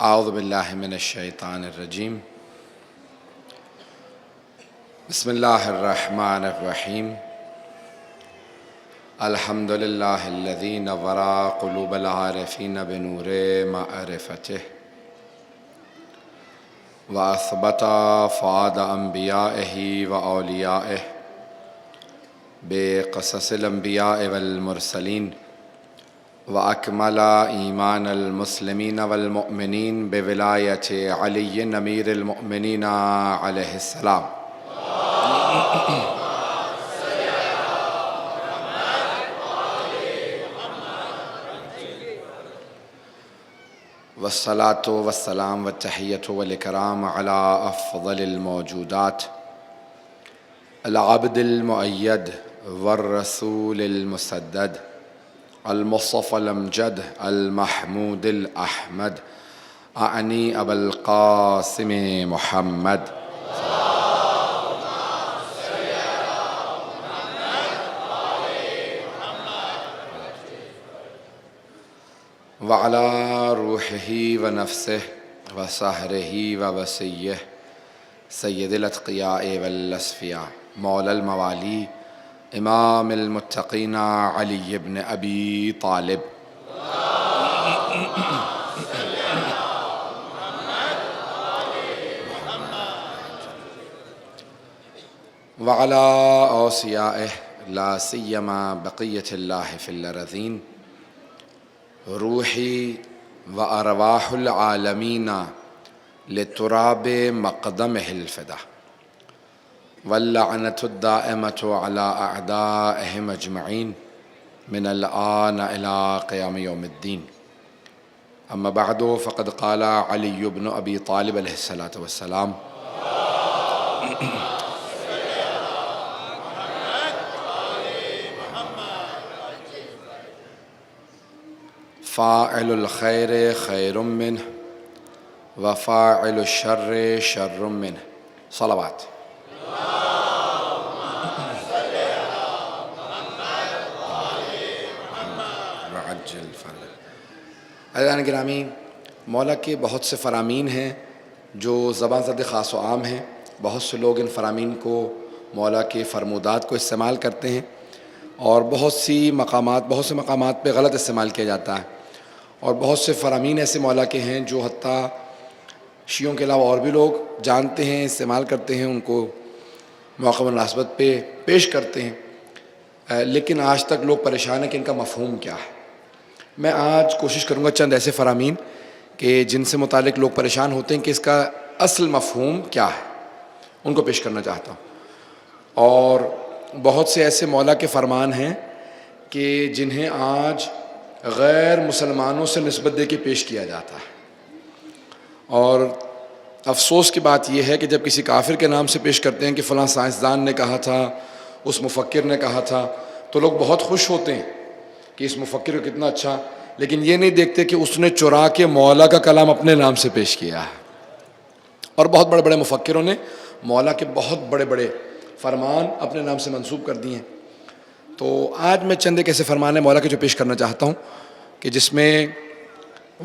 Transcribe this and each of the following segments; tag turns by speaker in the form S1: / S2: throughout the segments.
S1: اعوذ باللہ من الشیطان الرجیم بسم اللہ الرحمن الرحیم الحمد للہ الذی نور قلوب العارفین بنور معرفتہ واثبت فؤاد انبیائہ واولیائہ بقصص الانبیاء والمرسلین وأكمل إيمان المسلمين والمؤمنين بولاية علي أمير المؤمنين عليه السلام والصلاة والسلام والتحية والإكرام على أفضل الموجودات العبد المؤيد والرسول المسدد المصطفى الأمجد المحمود الأحمد أعني أبا القاسم محمد وعلى روحه ونفسه وسهره ووصيه سيد الأتقياء والأصفياء مولى الموالي امام المتقین علی بن ابی طالب وعلی اوصیائہ لا سیما بقیۃ اللہ فی الارضین روحی وارواح العالمین لتراب مقدمہ الفدا واللعنة الدائمة على أعدائهم أجمعين من الآن إلى قيام يوم الدين أما بعد فقد قال علي بن أبي طالب عليه الصلاة والسلام فاعل الخير خير منه وفاعل الشر شر منه صلوات عزیزان گرامی، مولا کے بہت سے فرامین ہیں جو زبان زد خاص و عام ہیں۔ بہت سے لوگ ان فرامین کو مولا کے فرمودات کو استعمال کرتے ہیں اور بہت سے مقامات پہ غلط استعمال کیا جاتا ہے، اور بہت سے فرامین ایسے مولا کے ہیں جو حتیٰ شیعوں کے علاوہ اور بھی لوگ جانتے ہیں، استعمال کرتے ہیں، ان کو موقع مناسبت پہ پیش کرتے ہیں، لیکن آج تک لوگ پریشان ہیں کہ ان کا مفہوم کیا ہے۔ میں آج کوشش کروں گا چند ایسے فرامین کہ جن سے متعلق لوگ پریشان ہوتے ہیں کہ اس کا اصل مفہوم کیا ہے، ان کو پیش کرنا چاہتا ہوں۔ اور بہت سے ایسے مولا کے فرمان ہیں کہ جنہیں آج غیر مسلمانوں سے نسبت دے کے پیش کیا جاتا ہے، اور افسوس کی بات یہ ہے کہ جب کسی کافر کے نام سے پیش کرتے ہیں کہ فلاں سائنسدان نے کہا تھا، اس مفکر نے کہا تھا، تو لوگ بہت خوش ہوتے ہیں کہ اس مفکر کو کتنا اچھا، لیکن یہ نہیں دیکھتے کہ اس نے چرا کے مولا کا کلام اپنے نام سے پیش کیا ہے۔ اور بہت بڑے بڑے مفکروں نے مولا کے بہت بڑے بڑے فرمان اپنے نام سے منسوب کر دیے ہیں۔ تو آج میں چند ایک ایسے فرمان ہیں مولا کے جو پیش کرنا چاہتا ہوں کہ جس میں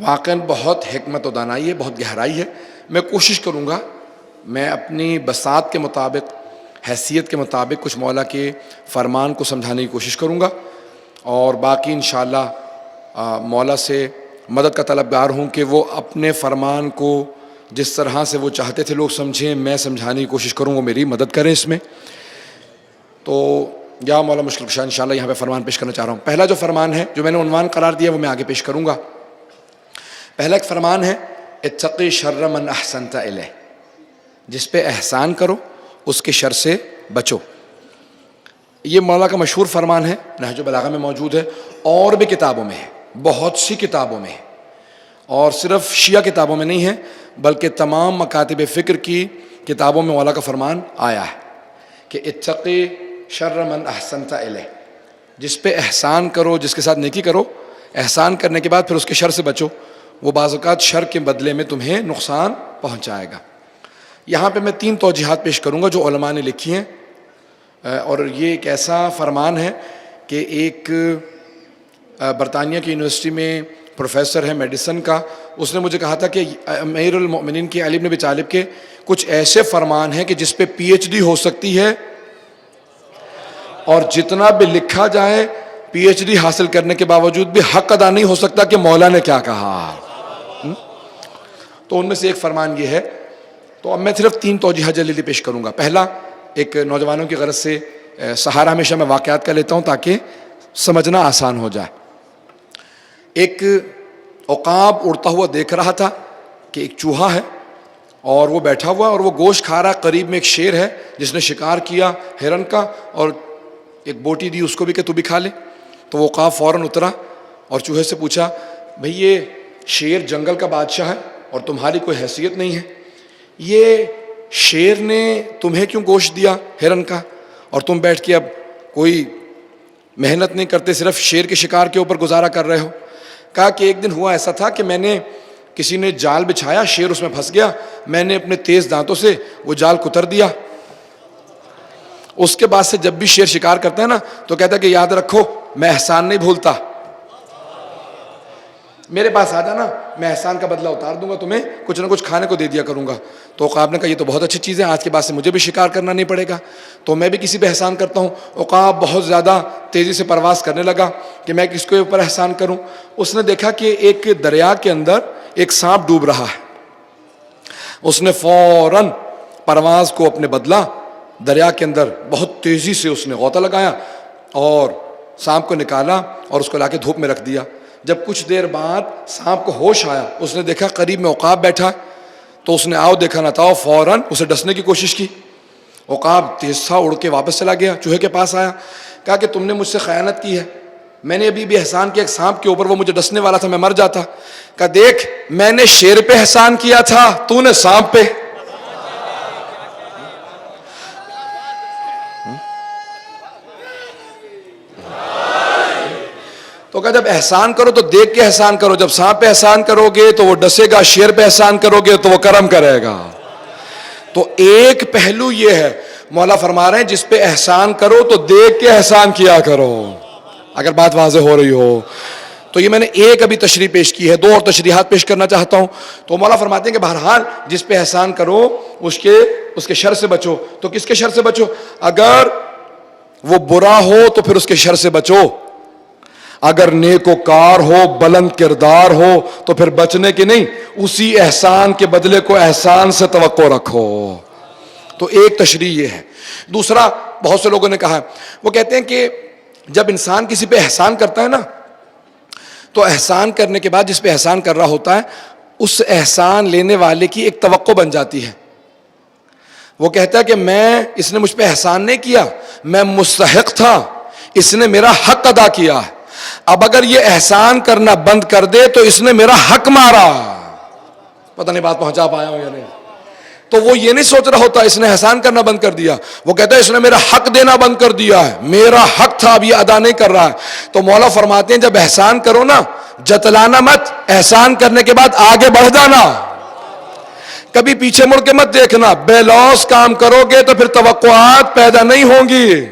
S1: واقعاً بہت حکمت و دانائی ہے، بہت گہرائی ہے۔ میں کوشش کروں گا، میں اپنی بساط کے مطابق، حیثیت کے مطابق کچھ مولا کے فرمان کو سمجھانے کی کوشش کروں گا، اور باقی انشاءاللہ مولا سے مدد کا طلبگار ہوں کہ وہ اپنے فرمان کو جس طرح سے وہ چاہتے تھے لوگ سمجھیں، میں سمجھانے کی کوشش کروں، وہ میری مدد کریں اس میں۔ تو یا مولا مشکل کشا انشاءاللہ یہاں پہ فرمان پیش کرنا چاہ رہا ہوں۔ پہلا جو فرمان ہے جو میں نے عنوان قرار دیا وہ میں آگے پیش کروں گا۔ پہلا ایک فرمان ہے اتقی شر من احسنت الیہ، جس پہ احسان کرو اس کے شر سے بچو۔ یہ مولا کا مشہور فرمان ہے، نہج البلاغہ میں موجود ہے، اور بھی کتابوں میں ہے، بہت سی کتابوں میں ہے، اور صرف شیعہ کتابوں میں نہیں ہے بلکہ تمام مکاتب فکر کی کتابوں میں مولا کا فرمان آیا ہے کہ اتقی شر من احسنت الیہ، جس پہ احسان کرو، جس کے ساتھ نیکی کرو، احسان کرنے کے بعد پھر اس کے شر سے بچو، وہ بعض اوقات شر کے بدلے میں تمہیں نقصان پہنچائے گا۔ یہاں پہ میں 3 توجیحات پیش کروں گا جو علماء نے لکھی ہیں، اور یہ ایک ایسا فرمان ہے کہ ایک برطانیہ کی یونیورسٹی میں پروفیسر ہے میڈیسن کا، اس نے مجھے کہا تھا کہ امیر المؤمنین کے علی بن ابی طالب کے کچھ ایسے فرمان ہیں کہ جس پہ پی ایچ ڈی ہو سکتی ہے، اور جتنا بھی لکھا جائے پی ایچ ڈی حاصل کرنے کے باوجود بھی حق ادا نہیں ہو سکتا کہ مولا نے کیا کہا۔ تو ان میں سے ایک فرمان یہ ہے، تو اب میں صرف 3 توجیہ جلدی پیش کروں گا۔ پہلا، ایک نوجوانوں کی غرض سے سہارا ہمیشہ میں واقعات کا لیتا ہوں تاکہ سمجھنا آسان ہو جائے۔ ایک عقاب اڑتا ہوا دیکھ رہا تھا کہ ایک چوہا ہے اور وہ بیٹھا ہوا اور وہ گوشت کھا رہا، قریب میں ایک شیر ہے جس نے شکار کیا ہرن کا اور ایک بوٹی دی اس کو بھی کہ تو بھی کھا لے۔ تو وہ عقاب فوراً اترا اور چوہے سے پوچھا، بھئی یہ شیر جنگل کا بادشاہ ہے اور تمہاری کوئی حیثیت نہیں ہے، یہ شیر نے تمہیں کیوں گوشت دیا ہرن کا، اور تم بیٹھ کے اب کوئی محنت نہیں کرتے، صرف شیر کے شکار کے اوپر گزارا کر رہے ہو؟ کہا کہ ایک دن ہوا ایسا تھا کہ میں نے کسی نے جال بچھایا، شیر اس میں پھنس گیا، میں نے اپنے تیز دانتوں سے وہ جال کتر دیا۔ اس کے بعد سے جب بھی شیر شکار کرتا ہے نا تو کہتا ہے کہ یاد رکھو میں احسان نہیں بھولتا، میرے پاس آ جانا، میں احسان کا بدلہ اتار دوں گا، تمہیں کچھ نہ کچھ کھانے کو دے دیا کروں گا۔ تو عقاب نے کہا یہ تو بہت اچھی چیز ہے، آج کے بعد سے مجھے بھی شکار کرنا نہیں پڑے گا، تو میں بھی کسی پہ احسان کرتا ہوں۔ عقاب بہت زیادہ تیزی سے پرواز کرنے لگا کہ میں کس کے اوپر احسان کروں۔ اس نے دیکھا کہ ایک دریا کے اندر ایک سانپ ڈوب رہا ہے، اس نے فوراً پرواز کو اپنے بدلا، دریا کے اندر بہت تیزی سے اس نے غوطہ لگایا اور سانپ کو نکالا اور اس کو لا کے دھوپ میں رکھ دیا۔ جب کچھ دیر بعد سانپ کو ہوش آیا، اس نے دیکھا قریب میں عقاب بیٹھا، تو اس نے آؤ دیکھا نہ تھا، فوراً اسے ڈسنے کی کوشش کی۔ عقاب تیز تھا، اڑ کے واپس چلا گیا، چوہے کے پاس آیا، کہا کہ تم نے مجھ سے خیانت کی ہے، میں نے ابھی بھی احسان کیا ایک سانپ کے اوپر، وہ مجھے ڈسنے والا تھا، میں مر جاتا۔ کہا دیکھ میں نے شیر پہ احسان کیا تھا، تو نے سانپ پہ۔ تو کہا جب احسان کرو تو دیکھ کے احسان کرو، جب سانپ پہ احسان کرو گے تو وہ ڈسے گا، شیر پہ احسان کرو گے تو وہ کرم کرے گا۔ تو ایک پہلو یہ ہے، مولا فرما رہے ہیں جس پہ احسان کرو تو دیکھ کے احسان کیا کرو، اگر بات واضح ہو رہی ہو تو۔ یہ میں نے ایک ابھی تشریح پیش کی ہے، 2 اور تشریحات پیش کرنا چاہتا ہوں۔ تو مولا فرماتے ہیں کہ بہرحال جس پہ احسان کرو اس کے شر سے بچو۔ تو کس کے شر سے بچو؟ اگر وہ برا ہو تو پھر اس کے شر سے بچو، اگر نیک و کار ہو، بلند کردار ہو تو پھر بچنے کی نہیں، اسی احسان کے بدلے کو احسان سے توقع رکھو۔ تو ایک تشریح یہ ہے۔ دوسرا، بہت سے لوگوں نے کہا، وہ کہتے ہیں کہ جب انسان کسی پہ احسان کرتا ہے نا تو احسان کرنے کے بعد جس پہ احسان کر رہا ہوتا ہے اس احسان لینے والے کی ایک توقع بن جاتی ہے۔ وہ کہتا ہے کہ اس نے مجھ پہ احسان نہیں کیا، میں مستحق تھا، اس نے میرا حق ادا کیا، اب اگر یہ احسان کرنا بند کر دے تو اس نے میرا حق مارا۔ پتہ نہیں بات پہنچا پایا ہوں یا نہیں۔ تو وہ یہ نہیں سوچ رہا ہوتا اس نے احسان کرنا بند کر دیا، وہ کہتا ہے اس نے میرا حق دینا بند کر دیا ہے، میرا حق تھا اب یہ ادا نہیں کر رہا ہے۔ تو مولا فرماتے ہیں جب احسان کرو نا جتلانا مت، احسان کرنے کے بعد آگے بڑھ جانا، کبھی پیچھے مڑ کے مت دیکھنا۔ بے لوث کام کرو گے تو پھر توقعات پیدا نہیں ہوں گی۔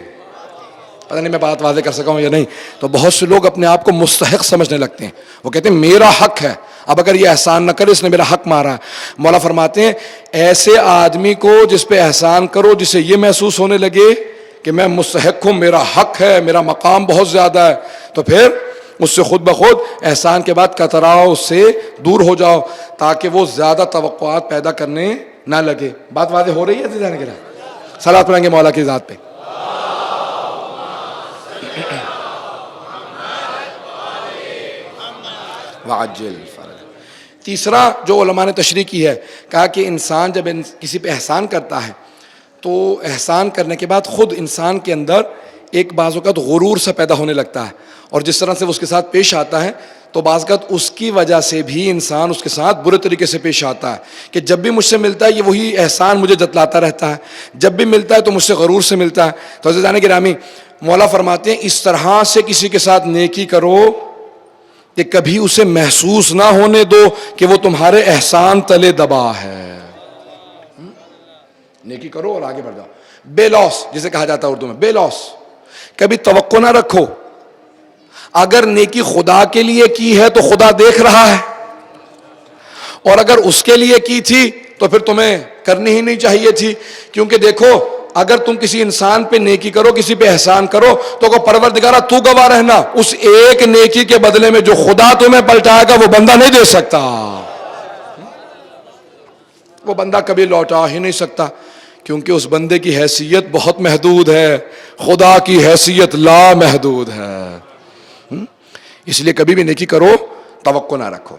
S1: پتہ نہیں میں بات واضح کر سکا ہوں یا نہیں۔ تو بہت سے لوگ اپنے آپ کو مستحق سمجھنے لگتے ہیں، وہ کہتے ہیں میرا حق ہے، اب اگر یہ احسان نہ کرے اس نے میرا حق مارا ہے۔ مولا فرماتے ہیں ایسے آدمی کو جس پہ احسان کرو جسے یہ محسوس ہونے لگے کہ میں مستحق ہوں، میرا حق ہے، میرا مقام بہت زیادہ ہے، تو پھر اس سے خود بخود احسان کے بعد کتراؤ، اس سے دور ہو جاؤ تاکہ وہ زیادہ توقعات پیدا کرنے نہ لگے۔ بات واضح ہو رہی ہے؟ صلوات پڑھیں گے مولا کی ذات پہ۔ وعجل فرج۔ تیسرا جو علماء نے تشریح کی ہے، کہا کہ انسان جب کسی پہ احسان کرتا ہے تو احسان کرنے کے بعد خود انسان کے اندر ایک بعض اوقات غرور سا پیدا ہونے لگتا ہے، اور جس طرح سے وہ اس کے ساتھ پیش آتا ہے تو بعض اوقات اس کی وجہ سے بھی انسان اس کے ساتھ برے طریقے سے پیش آتا ہے کہ جب بھی مجھ سے ملتا ہے یہ وہی احسان مجھے جتلاتا رہتا ہے، جب بھی ملتا ہے تو مجھ سے غرور سے ملتا ہے۔ تو عزیزان گرامی، مولا فرماتے ہیں اس طرح سے کسی کے ساتھ نیکی کرو کہ کبھی اسے محسوس نہ ہونے دو کہ وہ تمہارے احسان تلے دبا ہے۔ نیکی کرو اور آگے بڑھ جاؤ، بے لوث جسے کہا جاتا ہے اردو میں، بے لوث، کبھی توقع نہ رکھو۔ اگر نیکی خدا کے لیے کی ہے تو خدا دیکھ رہا ہے، اور اگر اس کے لیے کی تھی تو پھر تمہیں کرنی ہی نہیں چاہیے تھی. کیونکہ دیکھو اگر تم کسی انسان پہ نیکی کرو، کسی پہ احسان کرو، تو پروردگارہ تو گواہ رہنا، اس ایک نیکی کے بدلے میں جو خدا تمہیں پلٹائے گا وہ بندہ نہیں دے سکتا، وہ بندہ کبھی لوٹا ہی نہیں سکتا، کیونکہ اس بندے کی حیثیت بہت محدود ہے، خدا کی حیثیت لا محدود ہے. اس لیے کبھی بھی نیکی کرو توقع نہ رکھو.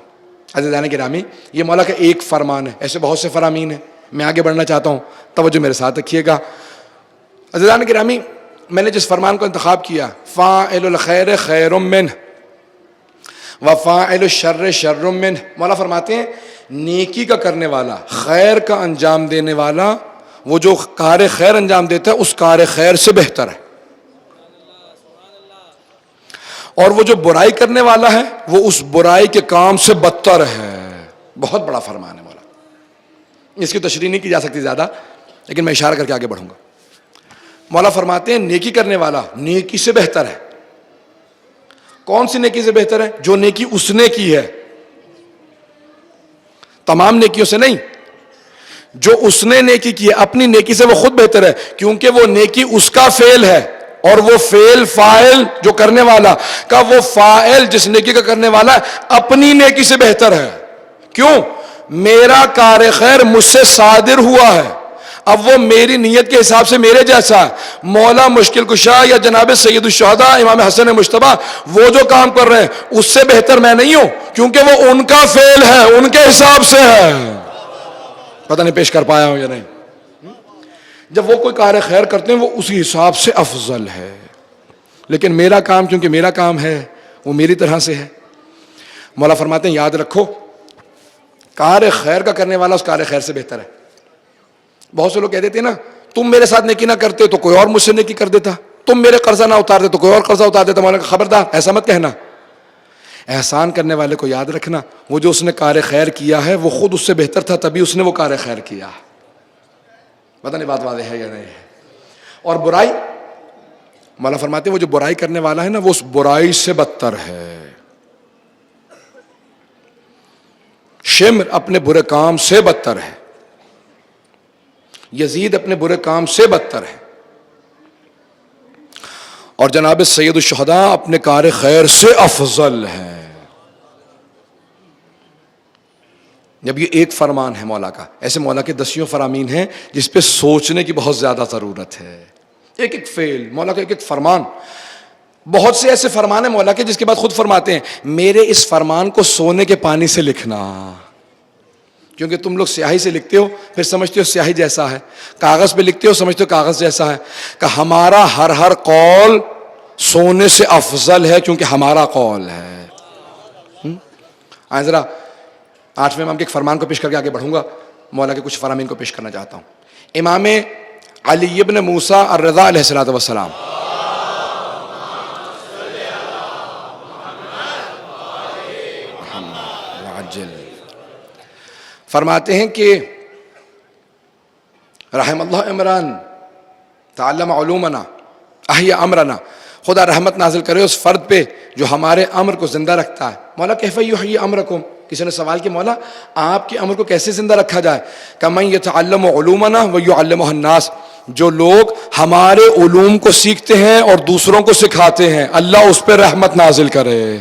S1: عزیزان گرامی، یہ مولا کا ایک فرمان ہے، ایسے بہت سے فرامین ہیں. میں آگے بڑھنا چاہتا ہوں، توجہ میرے ساتھ رکھیے گا. عزیزان گرامی، میں نے جس فرمان کو انتخاب کیا، فاعل الخیر خیر منہ وفاعل الشر شر منہ، مولا فرماتے ہیں نیکی کا کرنے والا، خیر کا انجام دینے والا، وہ جو کار خیر انجام دیتا ہے اس کار خیر سے بہتر ہے، اور وہ جو برائی کرنے والا ہے وہ اس برائی کے کام سے بدتر ہے. بہت بڑا فرمان ہے مولا، اس کی تشریح نہیں کی جا سکتی زیادہ، لیکن میں اشارہ کر کے آگے بڑھوں گا. مولا فرماتے ہیں نیکی کرنے والا نیکی سے بہتر ہے. کون سی نیکی سے بہتر ہے؟ جو نیکی اس نے کی ہے، تمام نیکیوں سے نہیں، جو اس نے نیکی کی ہے اپنی نیکی سے وہ خود بہتر ہے، کیونکہ وہ نیکی اس کا فعل ہے، اور وہ فعل فاعل جو کرنے والا کا، وہ فاعل جس نیکی کا کرنے والا ہے اپنی نیکی سے بہتر ہے. کیوں؟ میرا کار خیر مجھ سے صادر ہوا ہے، اب وہ میری نیت کے حساب سے میرے جیسا ہے. مولا مشکل کشا یا جناب سید الشہداء امام حسن مجتبیٰ وہ جو کام کر رہے ہیں اس سے بہتر میں نہیں ہوں، کیونکہ وہ ان کا فعل ہے، ان کے حساب سے ہے. پتہ نہیں پیش کر پایا ہوں یا نہیں. جب وہ کوئی کار خیر کرتے ہیں وہ اسی حساب سے افضل ہے، لیکن میرا کام چونکہ میرا کام ہے وہ میری طرح سے ہے. مولا فرماتے ہیں یاد رکھو کار خیر کا کرنے والا اس کار خیر سے بہتر ہے. بہت سے لوگ کہہ دیتے ہیں نا، تم میرے ساتھ نیکی نہ کرتے تو کوئی اور مجھ سے نیکی کر دیتا، تم میرے قرضہ نہ اتارتے تو کوئی اور قرضہ اتار دیتا. مولا خبردار ایسا مت کہنا. احسان کرنے والے کو یاد رکھنا، وہ جو اس نے کار خیر کیا ہے وہ خود اس سے بہتر تھا، تبھی اس نے وہ کار خیر کیا. پتہ نہیں بات واضح ہے یا نہیں ہے. اور برائی، مولا فرماتے ہیں وہ جو برائی کرنے والا ہے نا وہ اس برائی سے بدتر ہے. شمر اپنے برے کام سے بدتر ہے، یزید اپنے برے کام سے بدتر ہے، اور جناب سید الشہداء اپنے کار خیر سے افضل ہے. جب یہ ایک فرمان ہے مولا کا، ایسے مولا کے دسیوں فرامین ہیں جس پہ سوچنے کی بہت زیادہ ضرورت ہے. ایک ایک فعل مولا کا، ایک ایک فرمان. بہت سے ایسے فرمان ہیں مولا کے جس کے بعد خود فرماتے ہیں میرے اس فرمان کو سونے کے پانی سے لکھنا، کیونکہ تم لوگ سیاہی سے لکھتے ہو پھر سمجھتے ہو سیاہی جیسا ہے، کاغذ پہ لکھتے ہو سمجھتے ہو کاغذ جیسا ہے، کہ ہمارا ہر قول سونے سے افضل ہے کیونکہ ہمارا قول ہے. آئیں ذرا 8ویں امام کے ایک فرمان کو پیش کر کے آگے بڑھوں گا. مولا کے کچھ فرامین کو پیش کرنا چاہتا ہوں. امام علی ابن موسیٰ الرضا علیہ السلام فرماتے ہیں کہ رحم اللہ عمران تعلم علومنا احیا امرنا، خدا رحمت نازل کرے اس فرد پہ جو ہمارے امر کو زندہ رکھتا ہے. مولا کیف یحیی امرکم، کسی نے سوال کیا مولا آپ کے امر کو کیسے زندہ رکھا جائے؟ کہ من یتعلم علومنا ویعلمہ الناس، جو لوگ ہمارے علوم کو سیکھتے ہیں اور دوسروں کو سکھاتے ہیں اللہ اس پہ رحمت نازل کرے.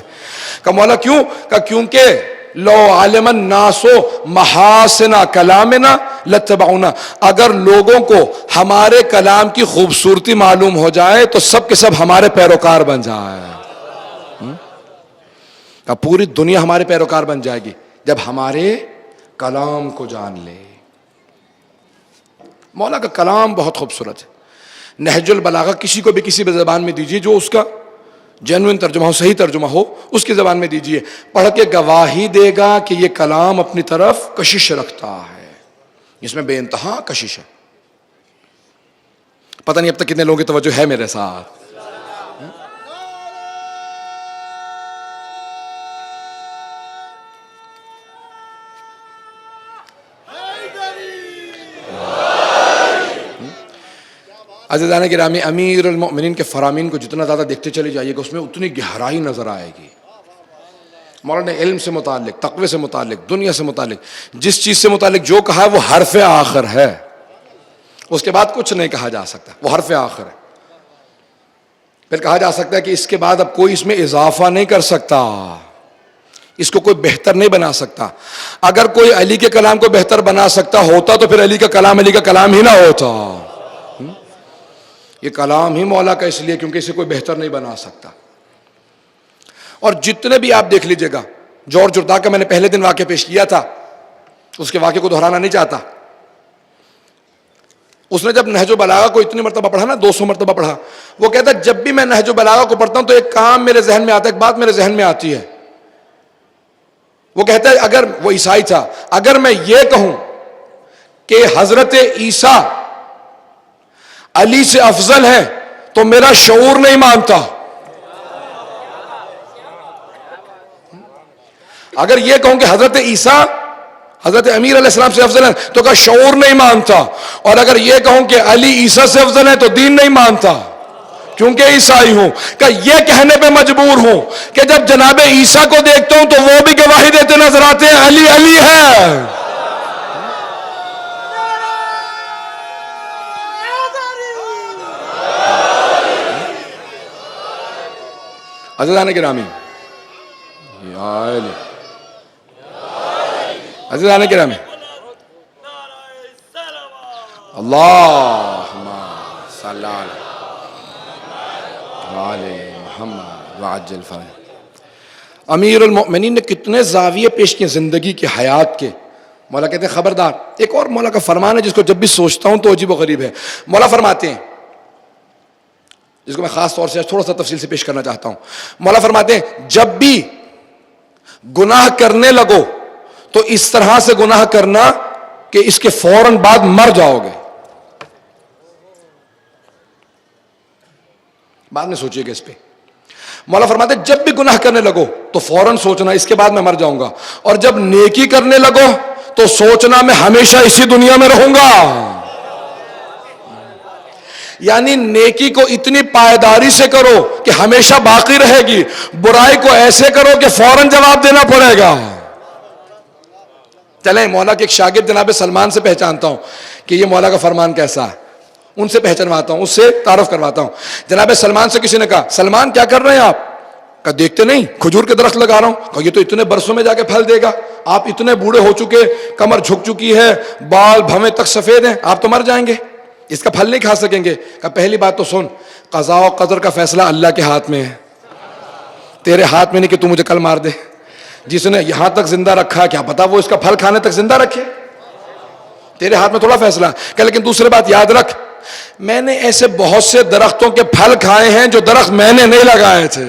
S1: کہ مولا کیوں؟ کہ کیونکہ لو علم الناس محاسن کلامنا لاتبعونا، اگر لوگوں کو ہمارے کلام کی خوبصورتی معلوم ہو جائے تو سب کے سب ہمارے پیروکار بن جائے. کہ پوری دنیا ہمارے پیروکار بن جائے گی جب ہمارے کلام کو جان لے. مولا کا کلام بہت خوبصورت ہے. نہج البلاغہ کسی کو بھی کسی بھی زبان میں دیجیے جو اس کا جینوئن ترجمہ ہو، صحیح ترجمہ ہو، اس کی زبان میں دیجیے، پڑھ کے گواہی دے گا کہ یہ کلام اپنی طرف کشش رکھتا ہے، اس میں بے انتہا کشش ہے. پتہ نہیں اب تک کتنے لوگوں کی توجہ ہے میرے ساتھ. عزیزان گرامی، امیر المؤمنین کے فرامین کو جتنا زیادہ دیکھتے چلے جائیے گا اس میں اتنی گہرائی نظر آئے گی۔ مولانا نے علم سے متعلق، تقوی سے متعلق، دنیا سے متعلق، جس چیز سے متعلق جو کہا ہے وہ حرف آخر ہے، اس کے بعد کچھ نہیں کہا جا سکتا، وہ حرف آخر ہے۔ پھر کہا جا سکتا ہے کہ اس کے بعد اب کوئی اس میں اضافہ نہیں کر سکتا، اس کو کوئی بہتر نہیں بنا سکتا۔ اگر کوئی علی کے کلام کو بہتر بنا سکتا ہوتا تو پھر علی کا کلام ہی نہ ہوتا۔ یہ کلام ہی مولا کا اس لیے کیونکہ اسے کوئی بہتر نہیں بنا سکتا۔ اور جتنے بھی آپ دیکھ لیجئے گا، جورج جرداء کا میں نے پہلے دن واقعہ پیش کیا تھا، اس کے واقعے کو دہرانا نہیں چاہتا۔ اس نے جب نہج البلاغہ کو اتنی مرتبہ پڑھا نا، 200 مرتبہ پڑھا، وہ کہتا ہے جب بھی میں نہج البلاغہ کو پڑھتا ہوں تو ایک کام میرے ذہن میں آتا ہے، ایک بات میرے ذہن میں آتی ہے۔ وہ کہتا ہے اگر وہ عیسائی تھا، اگر میں یہ کہوں کہ حضرت عیسیٰ علی سے افضل ہے تو میرا شعور نہیں مانتا۔ اگر یہ کہوں کہ حضرت عیسیٰ حضرت امیر علیہ السلام سے افضل ہے تو کا شعور نہیں مانتا، اور اگر یہ کہوں کہ علی عیسیٰ سے افضل ہے تو دین نہیں مانتا کیونکہ عیسائی ہوں۔ کہ یہ کہنے پہ مجبور ہوں کہ جب جناب عیسیٰ کو دیکھتا ہوں تو وہ بھی گواہی دیتے نظر آتے ہیں علی علی ہے۔ عزیزان گرامی، عزیزان گرامی، اللہم صلی علی محمد وعجل فرجہ۔ امیر المؤمنین نے کتنے زاویے پیش کیے زندگی کے، حیات کے۔ مولا کہتے ہیں خبردار، ایک اور مولا کا فرمان ہے جس کو جب بھی سوچتا ہوں تو عجیب و غریب ہے۔ مولا فرماتے ہیں، جس کو میں خاص طور سے تھوڑا سا تفصیل سے پیش کرنا چاہتا ہوں۔ مولا فرماتے ہیں جب بھی گناہ کرنے لگو تو اس طرح سے گناہ کرنا کہ اس کے فوراً بعد مر جاؤ گے۔ بعد میں سوچئے گا اس پہ۔ مولا فرماتے ہیں جب بھی گناہ کرنے لگو تو فوراً سوچنا اس کے بعد میں مر جاؤں گا، اور جب نیکی کرنے لگو تو سوچنا میں ہمیشہ اسی دنیا میں رہوں گا۔ یعنی نیکی کو اتنی پائیداری سے کرو کہ ہمیشہ باقی رہے گی، برائی کو ایسے کرو کہ فوراً جواب دینا پڑے گا۔ چلیں مولا کے ایک شاگرد جناب سلمان سے پہچانتا ہوں کہ یہ مولا کا فرمان کیسا ہے، ان سے پہچانواتا ہوں، اس سے تعارف کرواتا ہوں۔ جناب سلمان سے کسی نے کہا سلمان کیا کر رہے ہیں آپ؟ کہا دیکھتے نہیں کھجور کے درخت لگا رہا ہوں۔ کہا یہ تو اتنے برسوں میں جا کے پھل دے گا، آپ اتنے بوڑھے ہو چکے، کمر جھک چکی ہے، بال بھویں تک سفید ہیں، آپ تو مر جائیں گے، اس کا پھل نہیں کھا سکیں گے۔ کہا پہلی بات تو سن، قضاء و قدر کا فیصلہ اللہ کے ہاتھ میں ہے، تیرے ہاتھ میں نہیں کہ تو مجھے کل مار دے۔ جس نے یہاں تک زندہ رکھا کیا پتا وہ اس کا پھل کھانے تک زندہ رکھے، تیرے ہاتھ میں تھوڑا فیصلہ ہے۔ کہ لیکن دوسری بات یاد رکھ، میں نے ایسے بہت سے درختوں کے پھل کھائے ہیں جو درخت میں نے نہیں لگائے تھے،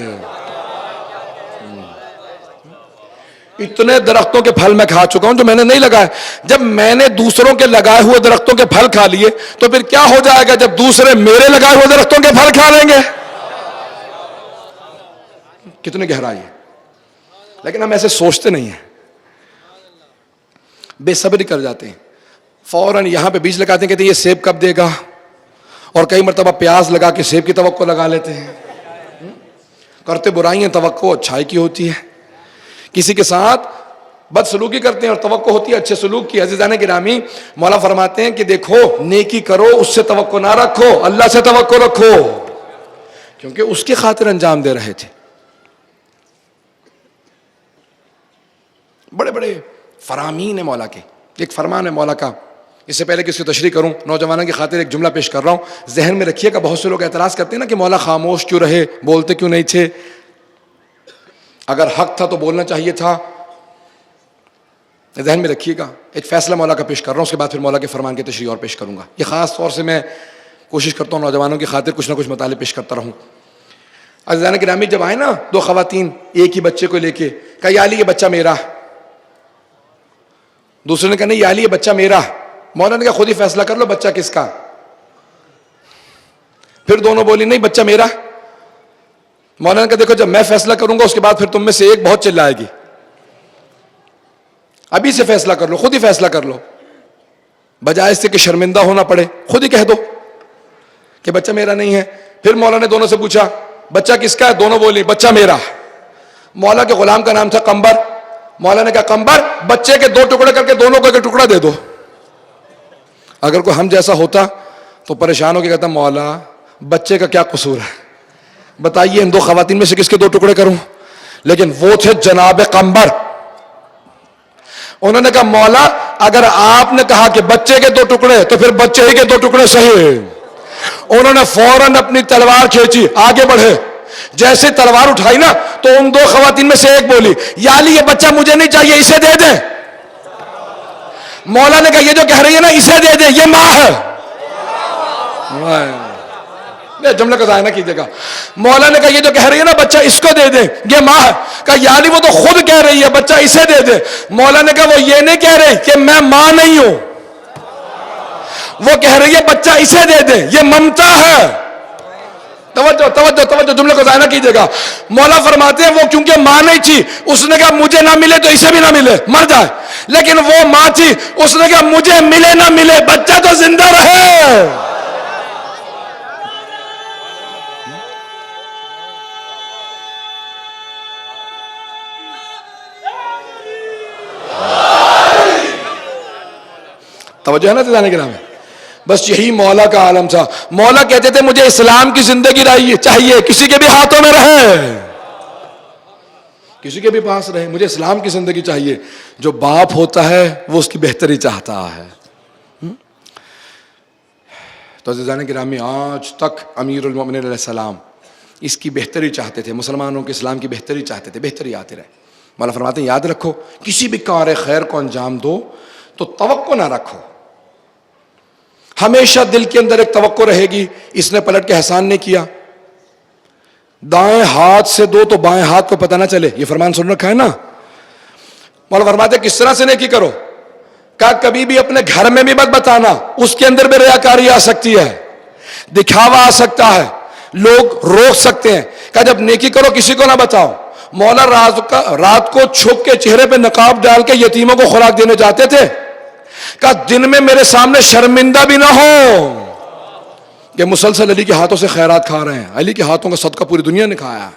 S1: اتنے درختوں کے پھل میں کھا چکا ہوں جو میں نے نہیں لگائے۔ جب میں نے دوسروں کے لگائے ہوئے درختوں کے پھل کھا لیے تو پھر کیا ہو جائے گا جب دوسرے میرے لگائے ہوئے درختوں کے پھل کھا لیں گے؟ کتنی گہرائی ہے، لیکن ہم ایسے سوچتے نہیں ہیں، بے صبری کر جاتے ہیں، فوراً یہاں پہ بیج لگاتے ہیں، کہتے ہیں یہ سیب کب دے گا، اور کئی مرتبہ پیاز لگا کے سیب کی توقع لگا لیتے ہیں۔ کرتے برائیاں توقع اچھائی کی ہوتی ہے، کسی کے ساتھ بد سلوکی کرتے ہیں اور توقع ہوتی ہے اچھے سلوک کی۔ عزیزان گرامی، مولا فرماتے ہیں کہ دیکھو نیکی کرو، اس سے توقع نہ رکھو، اللہ سے توقع رکھو، کیونکہ اس کی خاطر انجام دے رہے تھے۔ بڑے بڑے فرامین ہیں مولا کے، ایک فرمان ہے مولا کا۔ اس سے پہلے کہ اس کی تشریح کروں، نوجوانوں کی خاطر ایک جملہ پیش کر رہا ہوں، ذہن میں رکھیے گا۔ بہت سے لوگ اعتراض کرتے ہیں نا کہ مولا خاموش کیوں رہے، بولتے کیوں نہیں تھے، اگر حق تھا تو بولنا چاہیے تھا۔ ذہن میں رکھیے گا، ایک فیصلہ مولا کا پیش کر رہا ہوں، اس کے بعد پھر مولا کے فرمان کی تشریح اور پیش کروں گا۔ یہ خاص طور سے میں کوشش کرتا ہوں نوجوانوں کی خاطر کچھ نہ کچھ مطالب پیش کرتا رہوں۔ عزیزان گرامی، جب آئے نا دو خواتین ایک ہی بچے کو لے کے، کہا یا علی یہ بچہ میرا، دوسرے نے کہا نہیں یا علی یہ بچہ میرا۔ مولا نے کہا خود ہی فیصلہ کر لو بچہ کس کا۔ پھر دونوں بولی نہیں بچہ میرا۔ مولا نے کہا دیکھو جب میں فیصلہ کروں گا اس کے بعد پھر تم میں سے ایک بہت چلائے گی، ابھی سے فیصلہ کر لو، خود ہی فیصلہ کر لو، بجائے اس سے کہ شرمندہ ہونا پڑے خود ہی کہہ دو کہ بچہ میرا نہیں ہے. پھر مولا نے دونوں سے پوچھا بچہ کس کا ہے؟ دونوں بولی بچہ میرا ہے. مولا کے غلام کا نام تھا قمبر. مولا نے کہا قمبر بچے کے 2 ٹکڑے کر کے دونوں کو 1 ٹکڑا دے دو. اگر کوئی ہم جیسا ہوتا تو پریشان ہو کے کہتا مولا بچے کا کیا قصور ہے، بتائیے ان 2 خواتین میں سے کس کے 2 ٹکڑے کروں. لیکن وہ تھے جناب قمبر. انہوں نے کہا مولا اگر آپ نے کہا کہ بچے کے 2 ٹکڑے تو پھر بچے ہی کے 2 ٹکڑے صحیح. انہوں نے فوراً اپنی تلوار کھینچی، آگے بڑھے. جیسے تلوار اٹھائی نا تو ان 2 خواتین میں سے ایک بولی یا علی یہ بچہ مجھے نہیں چاہیے، اسے دے دیں. مولا نے کہا یہ جو کہہ رہی ہے نا اسے دے دیں، یہ ماں ہے. جملے کا ضائع نہ کیجیے گا. مولا نے کہا یہ جو کہہ رہی ہے نا بچہ اس کو دے دیں، یہ ماں ہے. کہا یا علی وہ تو خود کہہ رہی ہے بچہ اسے دے دے. مولا نے کہا وہ یہ نہیں کہہ رہے کہ میں ماں نہیں ہوں، وہ کہہ رہی ہے بچہ اسے دے دیں، یہ ممتا ہے. توجہ توجہ توجہ، جملے کو ضائع نہ کیجیے گا. مولا فرماتے ہیں وہ کیونکہ ماں نہیں تھی اس نے کہا مجھے نہ ملے تو اسے بھی نہ ملے، مر جائے. لیکن وہ ماں تھی اس نے کہا مجھے ملے نہ ملے بچہ تو زندہ رہے. توجہ ہے نا جانے کے نام ہے. بس یہی مولا کا عالم تھا. مولا کہتے تھے مجھے اسلام کی زندگی چاہیے، کسی کے بھی ہاتھوں میں رہے، کسی کے بھی پاس رہے، مجھے اسلام کی زندگی چاہیے. جو باپ ہوتا ہے وہ اس کی بہتری چاہتا ہے. تو عزیزان گرامی آج تک امیر المومنین علیہ السلام اس کی بہتری چاہتے تھے، مسلمانوں کے اسلام کی بہتری چاہتے تھے، بہتری آتی رہے. مولا فرماتے ہیں یاد رکھو کسی بھی کار خیر کو انجام دو تو توقع نہ رکھو، ہمیشہ دل کے اندر ایک توقع رہے گی اس نے پلٹ کے احسان نہیں کیا. دائیں ہاتھ سے دو تو بائیں ہاتھ کو پتہ نہ چلے، یہ فرمان سن رکھا ہے نا. مولا فرماتے ہیں کس طرح سے نیکی کرو. کہا کبھی بھی اپنے گھر میں بھی مت بتانا، اس کے اندر بھی ریاکاری آ سکتی ہے، دکھاوا آ سکتا ہے، لوگ روک سکتے ہیں. کہا جب نیکی کرو کسی کو نہ بتاؤ. مولا رات کو چھپ کے چہرے پہ نقاب ڈال کے یتیموں کو خوراک دینے جاتے تھے. کہا دن میں میرے سامنے شرمندہ بھی نہ ہو کہ مسلسل علی کے ہاتھوں سے خیرات کھا رہے ہیں، علی کے ہاتھوں کا صدقہ پوری دنیا نے کھایا.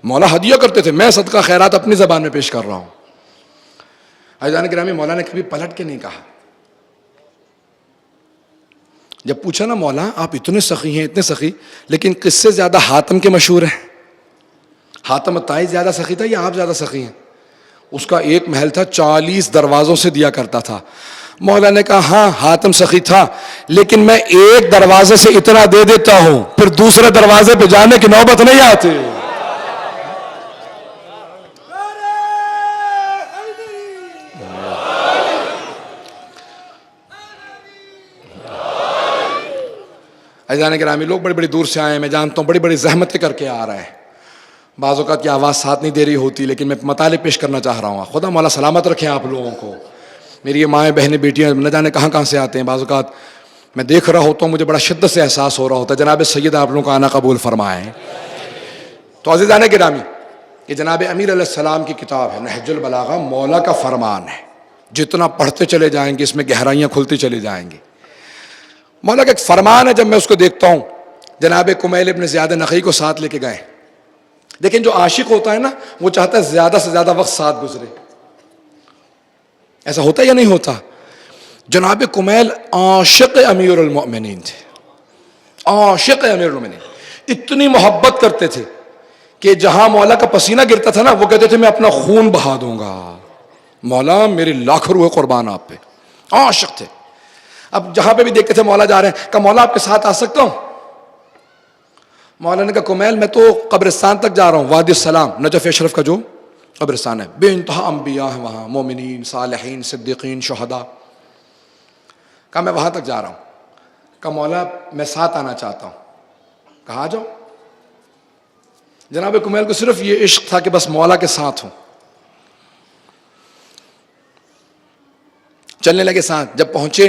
S1: مولا ہدیہ کرتے تھے، میں صدقہ خیرات اپنی زبان میں پیش کر رہا ہوں. عزیزان گرامی مولا نے کبھی پلٹ کے نہیں کہا. جب پوچھا نا مولا آپ اتنے سخی ہیں اتنے سخی، لیکن کس سے زیادہ حاتم کے مشہور ہیں؟ حاتم الطائی زیادہ سخی تھا یا آپ زیادہ سخی ہیں؟ اس کا ایک محل تھا 40 دروازوں سے دیا کرتا تھا. مولا نے کہا ہاں حاتم سخی تھا، لیکن میں ایک دروازے سے اتنا دے دیتا ہوں پھر دوسرے دروازے پہ جانے کی نوبت نہیں آتی. عزیزان گرامی لوگ بڑی بڑی دور سے آئے ہیں، میں جانتا ہوں بڑی بڑی زحمتیں کر کے آ رہے ہیں. بعض اوقات کی آواز ساتھ نہیں دے رہی ہوتی، لیکن میں مطالب پیش کرنا چاہ رہا ہوں. خدا مولا سلامت رکھیں آپ لوگوں کو. میری یہ مائیں بہنیں بیٹیاں نہ جانے کہاں کہاں سے آتے ہیں. بعض اوقات میں دیکھ رہا ہوتا ہوں مجھے بڑا شدت سے احساس ہو رہا ہوتا ہے. جناب سید آپ لوگوں کا آنا قبول فرمائیں. تو عزیزان گرامی یہ جناب امیر علیہ السلام کی کتاب ہے نہج البلاغہ، مولا کا فرمان ہے. جتنا پڑھتے چلے جائیں گے اس میں گہرائیاں کھلتی چلی جائیں گی. مولا کا ایک فرمان ہے. جب میں اس کو دیکھتا ہوں جناب کمیل ابن زیاد نخعی کو ساتھ لے کے گئے. لیکن جو عاشق ہوتا ہے نا وہ چاہتا ہے زیادہ سے زیادہ وقت ساتھ گزرے. ایسا ہوتا یا نہیں ہوتا؟ جناب کمیل عاشق امیر المؤمنین تھے، عاشق امیر المؤمنین. اتنی محبت کرتے تھے کہ جہاں مولا کا پسینہ گرتا تھا نا وہ کہتے تھے میں اپنا خون بہا دوں گا، مولا میری لاکھ روح قربان آپ پہ. عاشق تھے. اب جہاں پہ بھی دیکھتے تھے مولا جا رہے ہیں، کہا مولا آپ کے ساتھ آ سکتا ہوں؟ مولا نے کہا کمیل میں تو قبرستان تک جا رہا ہوں، وادی السلام نجف اشرف کا جو قبرستان ہے، بے انتہا انبیاء ہیں وہاں، مومنین صالحین صدیقین شہداء. کہا میں وہاں تک جا رہا ہوں. کہا مولا میں ساتھ آنا چاہتا ہوں. کہا آ جاؤ. جناب کمیل کو صرف یہ عشق تھا کہ بس مولا کے ساتھ ہوں. چلنے لگے ساتھ. جب پہنچے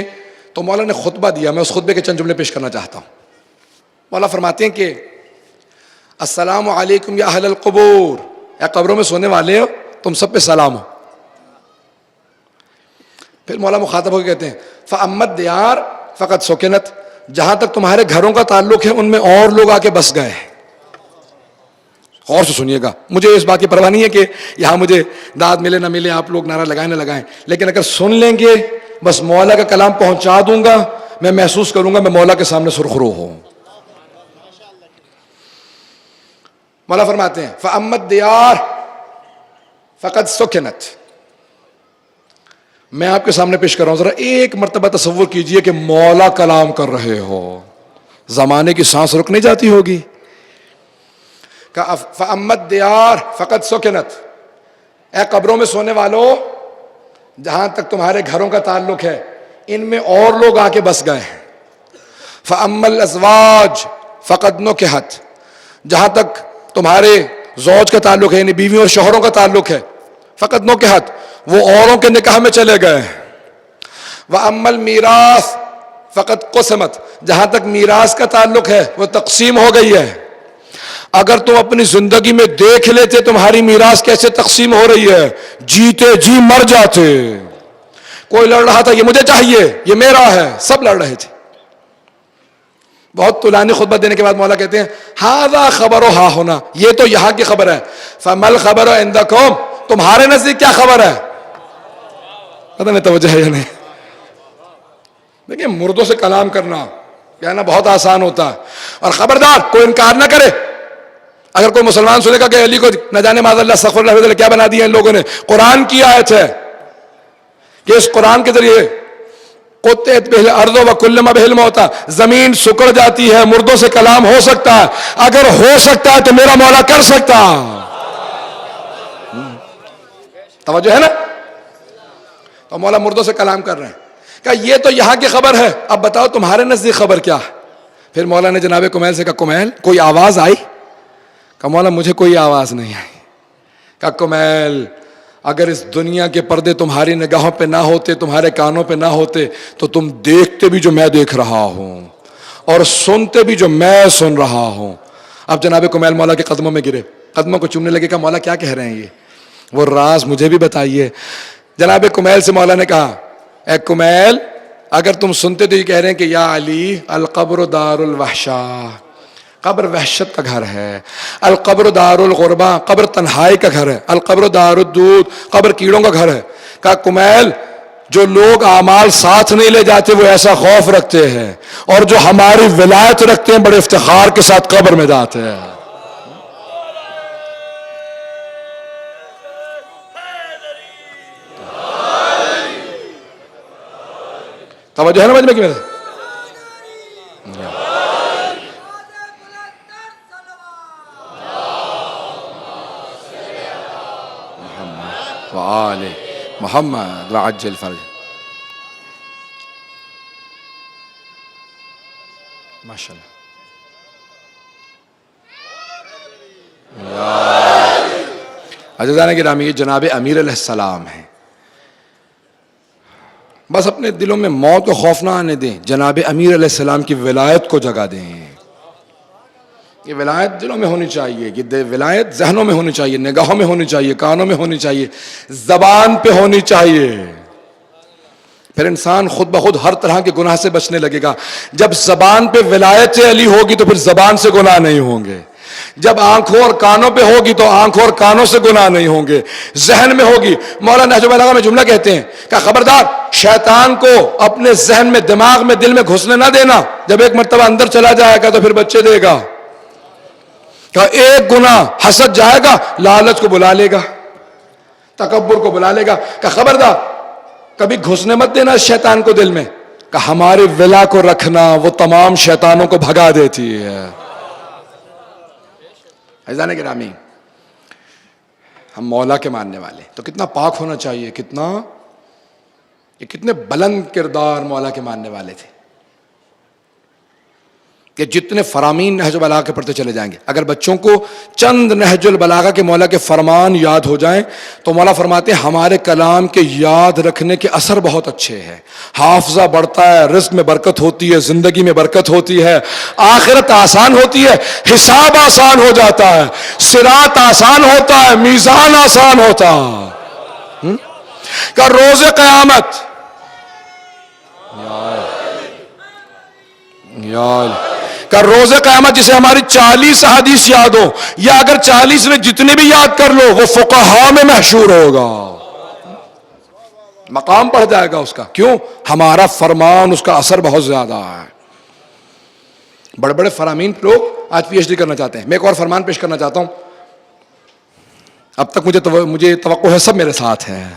S1: تو مولا نے خطبہ دیا. میں اس خطبے کے چند جملے پیش کرنا چاہتا ہوں. مولا فرماتے ہیں کہ السلام علیکم یا اہل القبور، یا قبروں میں سونے والے ہو تم سب پہ سلام ہو. پھر مولا مخاطب ہو کے کہتے ہیں فَأَمَّا الدِّيَارُ فَقَدْ سُكِنَتْ جہاں تک تمہارے گھروں کا تعلق ہے ان میں اور لوگ آ کے بس گئے ہیں. غور سے سنیے گا, مجھے اس بات کی پرواہ نہیں ہے کہ یہاں مجھے داد ملے نہ ملے, آپ لوگ نعرہ لگائیں نہ لگائیں, لیکن اگر سن لیں گے بس مولا کا کلام پہنچا دوں گا, میں محسوس کروں گا میں مولا کے سامنے سرخرو ہوں. مولا فرماتے ہیں فَأَمَّا الدِّيَارُ فَقَدْ سُكِنَتْ. میں آپ کے سامنے پیش کر رہا ہوں, ذرا ایک مرتبہ تصور کیجئے کہ مولا کلام کر رہے ہو, زمانے کی سانس رک نہیں جاتی ہوگی. فَأَمَّا الدِّيَارُ فَقَدْ سُكِنَتْ. اے قبروں میں سونے والو, جہاں تک تمہارے گھروں کا تعلق ہے ان میں اور لوگ آ کے بس گئے ہیں. فَأَمَّا الْأَزْوَاجُ فَقَدْ نُكِحَتْ. جہاں تک تمہارے زوج کا تعلق ہے, یعنی بیویوں اور شوہروں کا تعلق ہے, فقط نوکحت, وہ اوروں کے نکاح میں چلے گئے. وَأَمَّا الْمِيرَاثُ فقط قُسِمَتْ. جہاں تک میراث کا تعلق ہے وہ تقسیم ہو گئی ہے. اگر تم اپنی زندگی میں دیکھ لیتے تمہاری میراث کیسے تقسیم ہو رہی ہے, جیتے جی مر جاتے. کوئی لڑ رہا تھا یہ مجھے چاہیے, یہ میرا ہے, سب لڑ رہے تھے. بہت طولانی خطبہ دینے کے بعد مولا کہتے ہیں ہاذا خبر ہا ہونا, یہ تو یہاں کی خبر ہے. فمل خبر عندکم, تمہارے نزدیک کیا خبر ہے؟ پتہ نہیں توجہ ہے یا نہیں. دیکھیں مردوں سے کلام کرنا کہنا بہت آسان ہوتا ہے, اور خبردار کوئی انکار نہ کرے. اگر کوئی مسلمان سنے گا کہ علی کو نہ جانے معاذ اللہ استغفر اللہ کیا بنا دیا ان لوگوں نے, قرآن کی آیت ہے کہ اس قرآن کے ذریعے قطعت بہ الارض وکلما بہ الموت, زمین سکڑ جاتی ہے, مردوں سے کلام ہو سکتا ہے. اگر ہو سکتا ہے تو میرا مولا کر سکتا. توجہ ہے نا. تو مولا مردوں سے کلام کر رہے ہیں. کہا یہ تو یہاں کی خبر ہے, اب بتاؤ تمہارے نزدیک خبر کیا ہے؟ پھر مولا نے جناب کمیل سے کہا کمیل کوئی آواز آئی؟ کہا مولا مجھے کوئی آواز نہیں آئی. کہا کمیل اگر اس دنیا کے پردے تمہاری نگاہوں پہ نہ ہوتے, تمہارے کانوں پہ نہ ہوتے, تو تم دیکھتے بھی جو میں دیکھ رہا ہوں اور سنتے بھی جو میں سن رہا ہوں. اب جناب کمیل مولا کے قدموں میں گرے, قدموں کو چومنے لگے. کہا مولا کیا کہہ رہے ہیں یہ, وہ راز مجھے بھی بتائیے. جناب کمیل سے مولا نے کہا اے کمیل اگر تم سنتے تو یہ کہہ رہے ہیں کہ یا علی القبر دار الوحشا, قبر وحشت کا گھر ہے. القبر دار الغربا, قبر تنہائی کا گھر ہے. القبر دار الدود, قبر کیڑوں کا گھر ہے. کہا کمیل جو لوگ اعمال ساتھ نہیں لے جاتے وہ ایسا خوف رکھتے ہیں, اور جو ہماری ولایت رکھتے ہیں بڑے افتخار کے ساتھ قبر میں جاتے ہیں. توجہ ہے نا مجھ میں کہ میرے وآل محمد وعجل فرج. ماشاء اللہ. عزیزان گرامی, یہ جناب امیر علیہ السلام ہیں. بس اپنے دلوں میں موت کو خوف نہ آنے دیں, جناب امیر علیہ السلام کی ولایت کو جگہ دیں. یہ ولایت دلوں میں ہونی چاہیے, یہ ولایت ذہنوں میں ہونی چاہیے, نگاہوں میں ہونی چاہیے, کانوں میں ہونی چاہیے, زبان پہ ہونی چاہیے. پھر انسان خود بخود ہر طرح کے گناہ سے بچنے لگے گا. جب زبان پہ ولایت علی ہوگی تو پھر زبان سے گناہ نہیں ہوں گے. جب آنکھوں اور کانوں پہ ہوگی تو آنکھوں اور کانوں سے گناہ نہیں ہوں گے. ذہن میں ہوگی. مولانا نہج البلاغہ میں جملہ کہتے ہیں کہ خبردار شیطان کو اپنے ذہن میں, دماغ میں, دل میں گھسنے نہ دینا. جب ایک مرتبہ اندر چلا جائے گا تو پھر بچے دے گا. کہ ایک گناہ حسد جائے گا, لالچ کو بلا لے گا, تکبر کو بلا لے گا. کہ خبردار کبھی گھسنے مت دینا شیطان کو دل میں. کہ ہماری ولا کو رکھنا, وہ تمام شیطانوں کو بھگا دیتی ہے. عزیزان گرامی, ہم مولا کے ماننے والے تو کتنا پاک ہونا چاہیے, کتنے بلند کردار مولا کے ماننے والے تھے کہ جتنے فرامین نہج البلاغہ کے پڑھتے چلے جائیں گے. اگر بچوں کو چند نہج البلاغہ کے مولا کے فرمان یاد ہو جائیں تو مولا فرماتے ہیں ہمارے کلام کے یاد رکھنے کے اثر بہت اچھے ہیں. حافظہ بڑھتا ہے, رزق میں برکت ہوتی ہے, زندگی میں برکت ہوتی ہے, آخرت آسان ہوتی ہے, حساب آسان ہو جاتا ہے, صراط آسان ہوتا ہے, میزان آسان ہوتا ہے. کہ روز قیامت
S2: کہ روز قیامت جسے ہماری 40 احادیث یاد ہو یا اگر 40 نے جتنے بھی یاد کر لو وہ فقہاء میں محشور ہوگا، مقام بڑھ جائے گا اس کا. کیوں؟ ہمارا فرمان، اس کا اثر بہت زیادہ ہے. بڑے بڑے فرامین لوگ آج پی ایچ ڈی کرنا چاہتے ہیں. میں ایک اور فرمان پیش کرنا چاہتا ہوں. اب تک مجھے توقع ہے سب میرے ساتھ ہیں.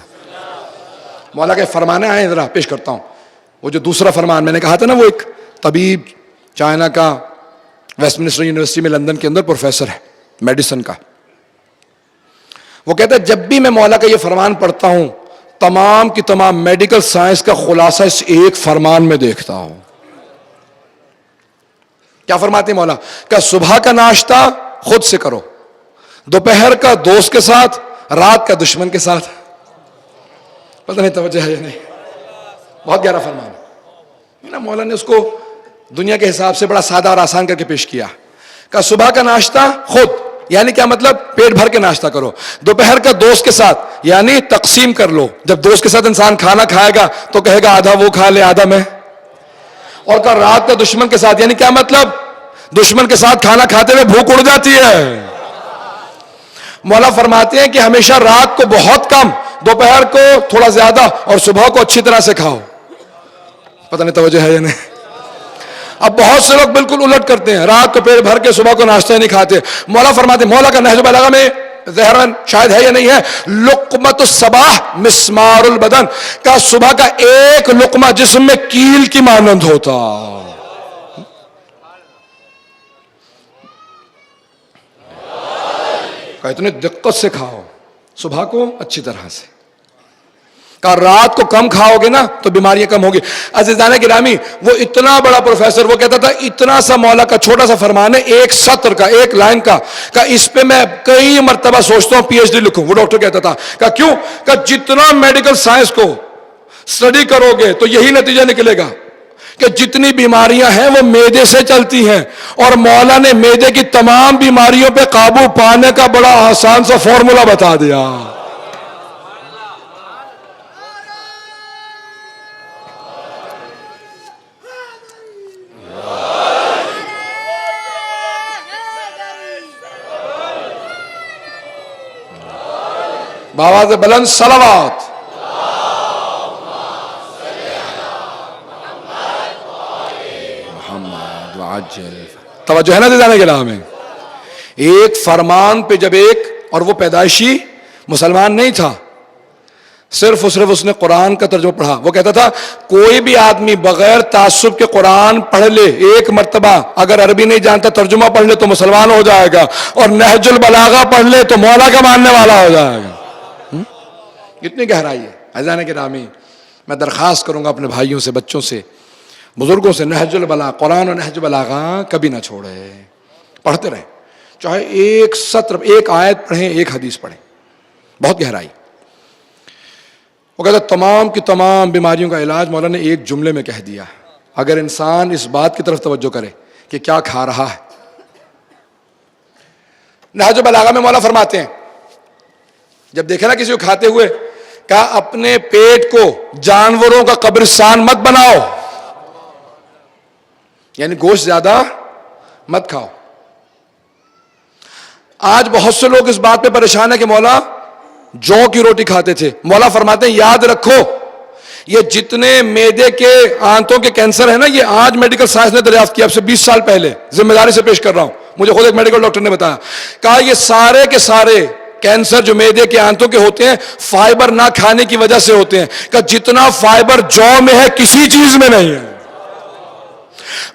S2: مولا کے فرمانے آئے ذرا پیش کرتا ہوں. وہ جو دوسرا فرمان میں نے کہا تھا نا، وہ ایک طبیب چائنا کا، ویسٹ منسٹر یونیورسٹی میں لندن کے اندر پروفیسر ہے میڈیسن کا. وہ کہتا ہے جب بھی میں مولا کا یہ فرمان پڑھتا ہوں تمام کی تمام میڈیکل سائنس کا خلاصہ اس ایک فرمان میں دیکھتا ہوں. کیا فرماتے ہیں مولا؟ کہ صبح کا ناشتہ خود سے کرو، دوپہر کا دوست کے ساتھ، رات کا دشمن کے ساتھ. پتہ نہیں توجہ ہے یا نہیں؟ بہت گہرا فرمان ہے. مولا نے اس کو دنیا کے حساب سے بڑا سادہ اور آسان کر کے پیش کیا. کہ صبح کا ناشتہ خود، یعنی کیا مطلب؟ پیٹ بھر کے ناشتہ کرو. دوپہر کا دوست کے ساتھ، یعنی تقسیم کر لو. جب دوست کے ساتھ انسان کھانا کھائے گا تو کہے گا آدھا وہ کھا لے آدھا میں. اور کہ رات کا دشمن کے ساتھ، یعنی کیا مطلب؟ دشمن کے ساتھ کھانا کھاتے ہوئے بھوک اڑ جاتی ہے. مولا فرماتے ہیں کہ ہمیشہ رات کو بہت کم، دوپہر کو تھوڑا زیادہ، اور صبح کو اچھی طرح سے کھاؤ. پتہ نہیں توجہ ہے یا نہیں؟ اب بہت سے لوگ بالکل الٹ کرتے ہیں، رات کو پیٹ بھر کے صبح کو ناشتہ نہیں کھاتے. مولا فرماتے ہیں، مولا کا نہج البلاغہ میں ظاہراً شاید ہے یا نہیں ہے، لقمۃ الصباح مسمار البدن، کا صبح کا ایک لقمہ جسم میں کیل کی مانند ہوتا. کہ اتنے دقت سے کھاؤ صبح کو اچھی طرح سے، کہ رات کو کم کھاؤ گے نا تو بیماریاں کم ہوگی. عزیزان گرامی، وہ اتنا بڑا پروفیسر، وہ کہتا تھا اتنا سا مولا کا چھوٹا سا فرمان ہے، ایک سطر کا، ایک لائن کا، کہ اس پہ میں کئی مرتبہ سوچتا ہوں پی ایچ ڈی لکھوں. وہ ڈاکٹر کہتا تھا کہ کیوں؟ کہ جتنا میڈیکل سائنس کو اسٹڈی کرو گے تو یہی نتیجہ نکلے گا کہ جتنی بیماریاں ہیں وہ معدے سے چلتی ہیں، اور مولا نے معدے کی تمام بیماریوں پہ قابو پانے کا بڑا آسان سا فارمولا بتا دیا. بآواز بلند صلوات. توجہ ہے نا دیدانے کے نام میں؟ ایک فرمان پہ جب ایک، اور وہ پیدائشی مسلمان نہیں تھا، صرف اس نے قرآن کا ترجمہ پڑھا. وہ کہتا تھا کوئی بھی آدمی بغیر تعصب کے قرآن پڑھ لے ایک مرتبہ، اگر عربی نہیں جانتا ترجمہ پڑھ لے تو مسلمان ہو جائے گا، اور نہج البلاغہ پڑھ لے تو مولا کا ماننے والا ہو جائے گا. کتنی گہرائی ہے عزیزان گرامی. میں درخواست کروں گا اپنے بھائیوں سے، بچوں سے، بزرگوں سے، نہج البلاغہ، قرآن اور نہج البلاغہ کبھی نہ چھوڑے، پڑھتے رہیں. چاہے ایک سطر، ایک آیت پڑھیں، ایک حدیث پڑھیں، بہت گہرائی. وہ کہتا ہے تمام کی تمام بیماریوں کا علاج مولا نے ایک جملے میں کہہ دیا، اگر انسان اس بات کی طرف توجہ کرے کہ کیا کھا رہا ہے. نہج البلاغہ میں مولا فرماتے ہیں جب دیکھے نا کسی کو کھاتے ہوئے، کہا اپنے پیٹ کو جانوروں کا قبرستان مت بناؤ، یعنی گوشت زیادہ مت کھاؤ. آج بہت سے لوگ اس بات پہ پریشان ہیں کہ مولا جو کی روٹی کھاتے تھے. مولا فرماتے ہیں یاد رکھو یہ جتنے معدے کے آنتوں کے کینسر ہے نا، یہ آج میڈیکل سائنس نے دریافت کیا، اب سے 20 سال پہلے، ذمہ داری سے پیش کر رہا ہوں، مجھے خود ایک میڈیکل ڈاکٹر نے بتایا، کہا یہ سارے کے سارے کینسر جو معدے کے آنتوں کے ہوتے ہیں فائبر نہ کھانے کی وجہ سے ہوتے ہیں. کہ جتنا فائبر جو میں ہے کسی چیز میں نہیں ہے.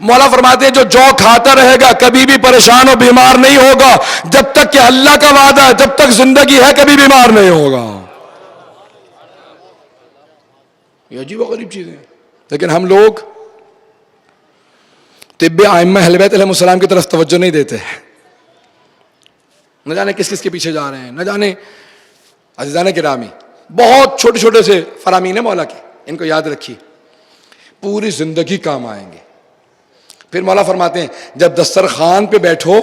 S2: مولا فرماتے ہیں جو کھاتا رہے گا کبھی بھی پریشان و بیمار نہیں ہوگا، جب تک کہ اللہ کا وعدہ ہے، جب تک زندگی ہے کبھی بیمار نہیں ہوگا. یہ عجیب و غریب چیزیں ہیں، لیکن ہم لوگ طب ائمہ اہل بیت علیہ السلام کی طرف توجہ نہیں دیتے، نہ جانے کس کس کے پیچھے جا رہے ہیں، نہ جانے. عزیزان گرامی، بہت چھوٹے چھوٹے سے فرامین ہیں مولا کے، ان کو یاد رکھیے، پوری زندگی کام آئیں گے. پھر مولا فرماتے ہیں جب دسترخوان پہ بیٹھو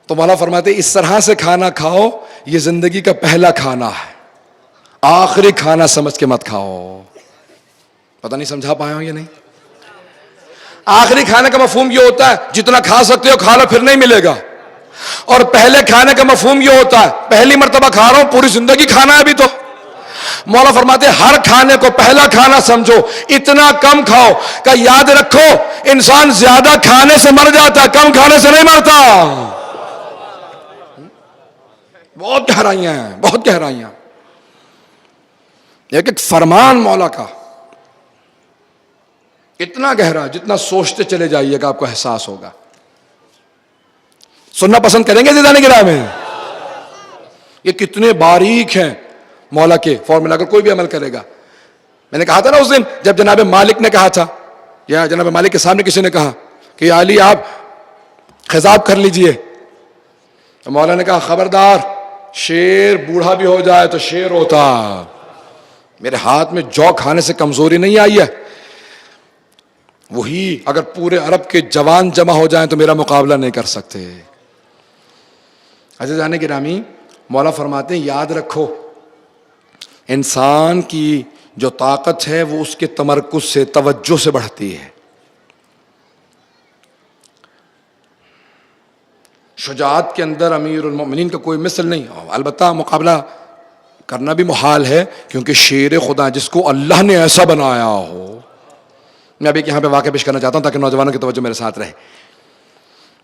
S2: تو مولا فرماتے ہیں اس طرح سے کھانا کھاؤ، یہ زندگی کا پہلا کھانا ہے، آخری کھانا سمجھ کے مت کھاؤ. پتہ نہیں سمجھا پایا ہوں یا نہیں؟ آخری کھانے کا مفہوم یہ ہوتا ہے جتنا کھا سکتے ہو کھا لو پھر نہیں ملے گا، اور پہلے کھانے کا مفہوم یہ ہوتا ہے پہلی مرتبہ کھا رہا ہوں پوری زندگی کھانا ہے ابھی تو۔ مولا فرماتے ہیں ہر کھانے کو پہلا کھانا سمجھو، اتنا کم کھاؤ کہ یاد رکھو انسان زیادہ کھانے سے مر جاتا ہے، کم کھانے سے نہیں مرتا۔ بہت گہرائیاں ہیں، بہت گہرائیاں۔ ایک فرمان مولا کا اتنا گہرا جتنا سوچتے چلے جائیے گا آپ کو احساس ہوگا۔ سننا پسند کریں گے زیدان کرام میں؟ یہ کتنے باریک ہیں مولا کے فارمولا، اگر کوئی بھی عمل کرے گا۔ میں نے کہا تھا نا اس دن جب جناب مالک نے کہا تھا، یا جناب مالک کے سامنے کسی نے کہا کہ یا علی آپ خضاب کر لیجئے، تو مولا نے کہا خبردار، شیر بوڑھا بھی ہو جائے تو شیر ہوتا، میرے ہاتھ میں جو کھانے سے کمزوری نہیں آئی ہے، وہی اگر پورے عرب کے جوان جمع ہو جائیں تو میرا مقابلہ نہیں کر سکتے۔ عزیزان گرامی، مولا فرماتے ہیں یاد رکھو انسان کی جو طاقت ہے وہ اس کے تمرکز سے، توجہ سے بڑھتی ہے۔ شجاعت کے اندر امیر المومنین کا کوئی مثل نہیں، البتہ مقابلہ کرنا بھی محال ہے کیونکہ شیر خدا جس کو اللہ نے ایسا بنایا ہو۔ میں ابھی یہاں پہ واقعہ پیش کرنا چاہتا ہوں تاکہ نوجوانوں کی توجہ میرے ساتھ رہے۔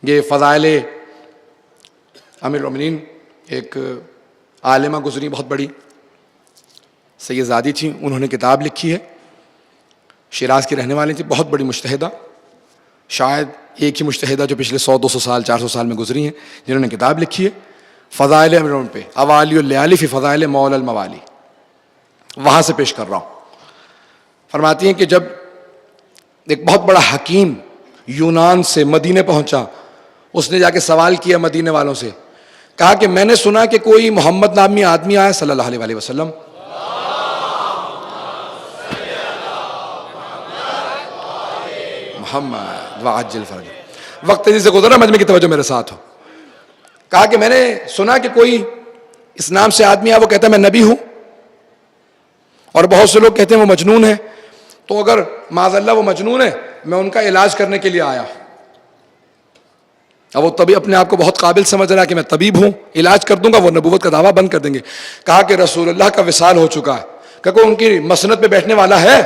S2: یہ فضائل امیر المومنین، ایک عالمہ گزری بہت بڑی، سیدزادی تھیں، انہوں نے کتاب لکھی ہے، شیراز کی رہنے والی تھی، بہت بڑی مجتہدہ، شاید ایک ہی مجتہدہ جو پچھلے 100-200 سال 400 سال میں گزری ہیں جنہوں نے کتاب لکھی ہے فضائل امیر المومنین پہ، اوالی اللیالی فی فضائل مولا الموالی، وہاں سے پیش کر رہا ہوں۔ فرماتی ہیں کہ جب ایک بہت بڑا حکیم یونان سے مدینے پہنچا، اس نے جا کے سوال کیا مدینے والوں سے، کہا کہ میں نے سنا کہ کوئی محمد نامی آدمی آیا صلی اللہ علیہ وسلم، محمد وعجل فرج، وقت تیزی سے گزرا، مجمع کی توجہ میرے ساتھ ہو۔ کہا کہ میں نے سنا کہ کوئی اس نام سے آدمی آیا، وہ کہتا ہے میں نبی ہوں، اور بہت سے لوگ کہتے ہیں وہ مجنون ہے، تو اگر معاذ اللہ وہ مجنون ہے میں ان کا علاج کرنے کے لیے آیا۔ اب وہ طبیب اپنے آپ کو بہت قابل سمجھ رہا ہے کہ میں طبیب ہوں، علاج کر دوں گا، وہ نبوت کا دعویٰ بند کر دیں گے۔ کہا کہ رسول اللہ کا وصال ہو چکا ہے، کہ کوئی ان کی مسند پہ بیٹھنے والا ہے؟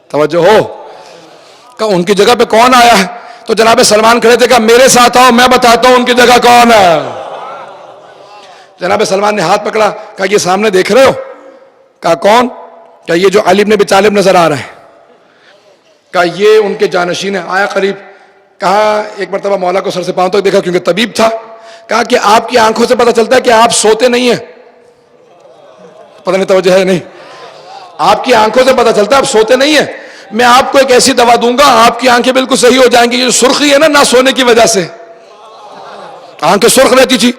S2: توجہ ہو، کہ ان کی جگہ پہ کون آیا ہے؟ تو جناب سلمان کھڑے تھے، کہا میرے ساتھ آؤ میں بتاتا ہوں ان کی جگہ کون ہے۔ جناب سلمان نے ہاتھ پکڑا، کہا یہ سامنے دیکھ رہے ہو؟ کہا کون؟ کہا یہ جو علی بن ابی طالب نظر آ رہا ہے۔ کہا یہ ان کے جانشین ہیں۔ آیا قریب، کہا ایک مرتبہ مولا کو سر سے پاؤں تک دیکھا کیونکہ طبیب تھا، کہا کہ آپ کی آنکھوں سے پتہ چلتا ہے کہ آپ سوتے نہیں ہیں۔ پتہ نہیں توجہ ہے نہیں؟ آپ کی آنکھوں سے پتہ چلتا ہے آپ سوتے نہیں ہیں، میں آپ کو ایک ایسی دوا دوں گا آپ کی آنکھیں بالکل صحیح ہو جائیں گی۔ یہ جو سرخی ہے نا نہ سونے کی وجہ سے، آنکھیں سرخ رہتی تھی،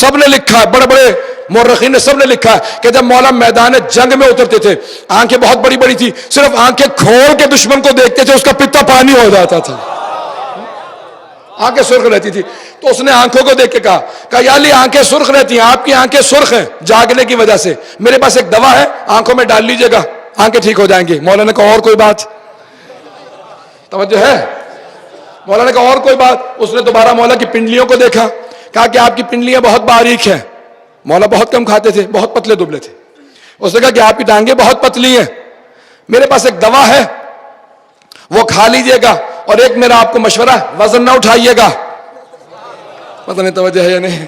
S2: سب نے لکھا ہے، بڑے بڑے مورخین نے سب نے لکھا ہے کہ جب مولا میدان جنگ میں اترتے تھے آنکھیں بہت بڑی بڑی تھی، صرف آنکھیں کھول کے دشمن کو دیکھتے تھے اس کا پتا پانی ہو جاتا تھا، آنکھیں سرخ رہتی تھی۔ تو اس نے آنکھوں کو دیکھ کے کہا یا علی آنکھیں سرخ رہتی ہیں، آپ کی آنکھیں سرخ ہیں جاگنے کی وجہ سے، میرے پاس ایک دوا ہے آنکھوں میں ڈال لیجئے گا آنکھیں ٹھیک ہو جائیں گی۔ مولا نے کہا اور کوئی بات؟ توجہ ہے؟ مولا نے کہا اور کوئی بات؟ اس نے دوبارہ مولا کی پنڈلیوں کو دیکھا، کہا کہ آپ کی پنڈلیاں بہت باریک ہیں، مولا بہت کم کھاتے تھے، بہت پتلے دبلے تھے۔ اس نے کہا کہ آپ کی ٹانگیں بہت پتلی ہیں، میرے پاس ایک دوا ہے وہ کھا لیجئے گا، اور ایک میرا آپ کو مشورہ ہے وزن نہ اٹھائیے گا۔ پتہ نہیں توجہ ہے یا نہیں؟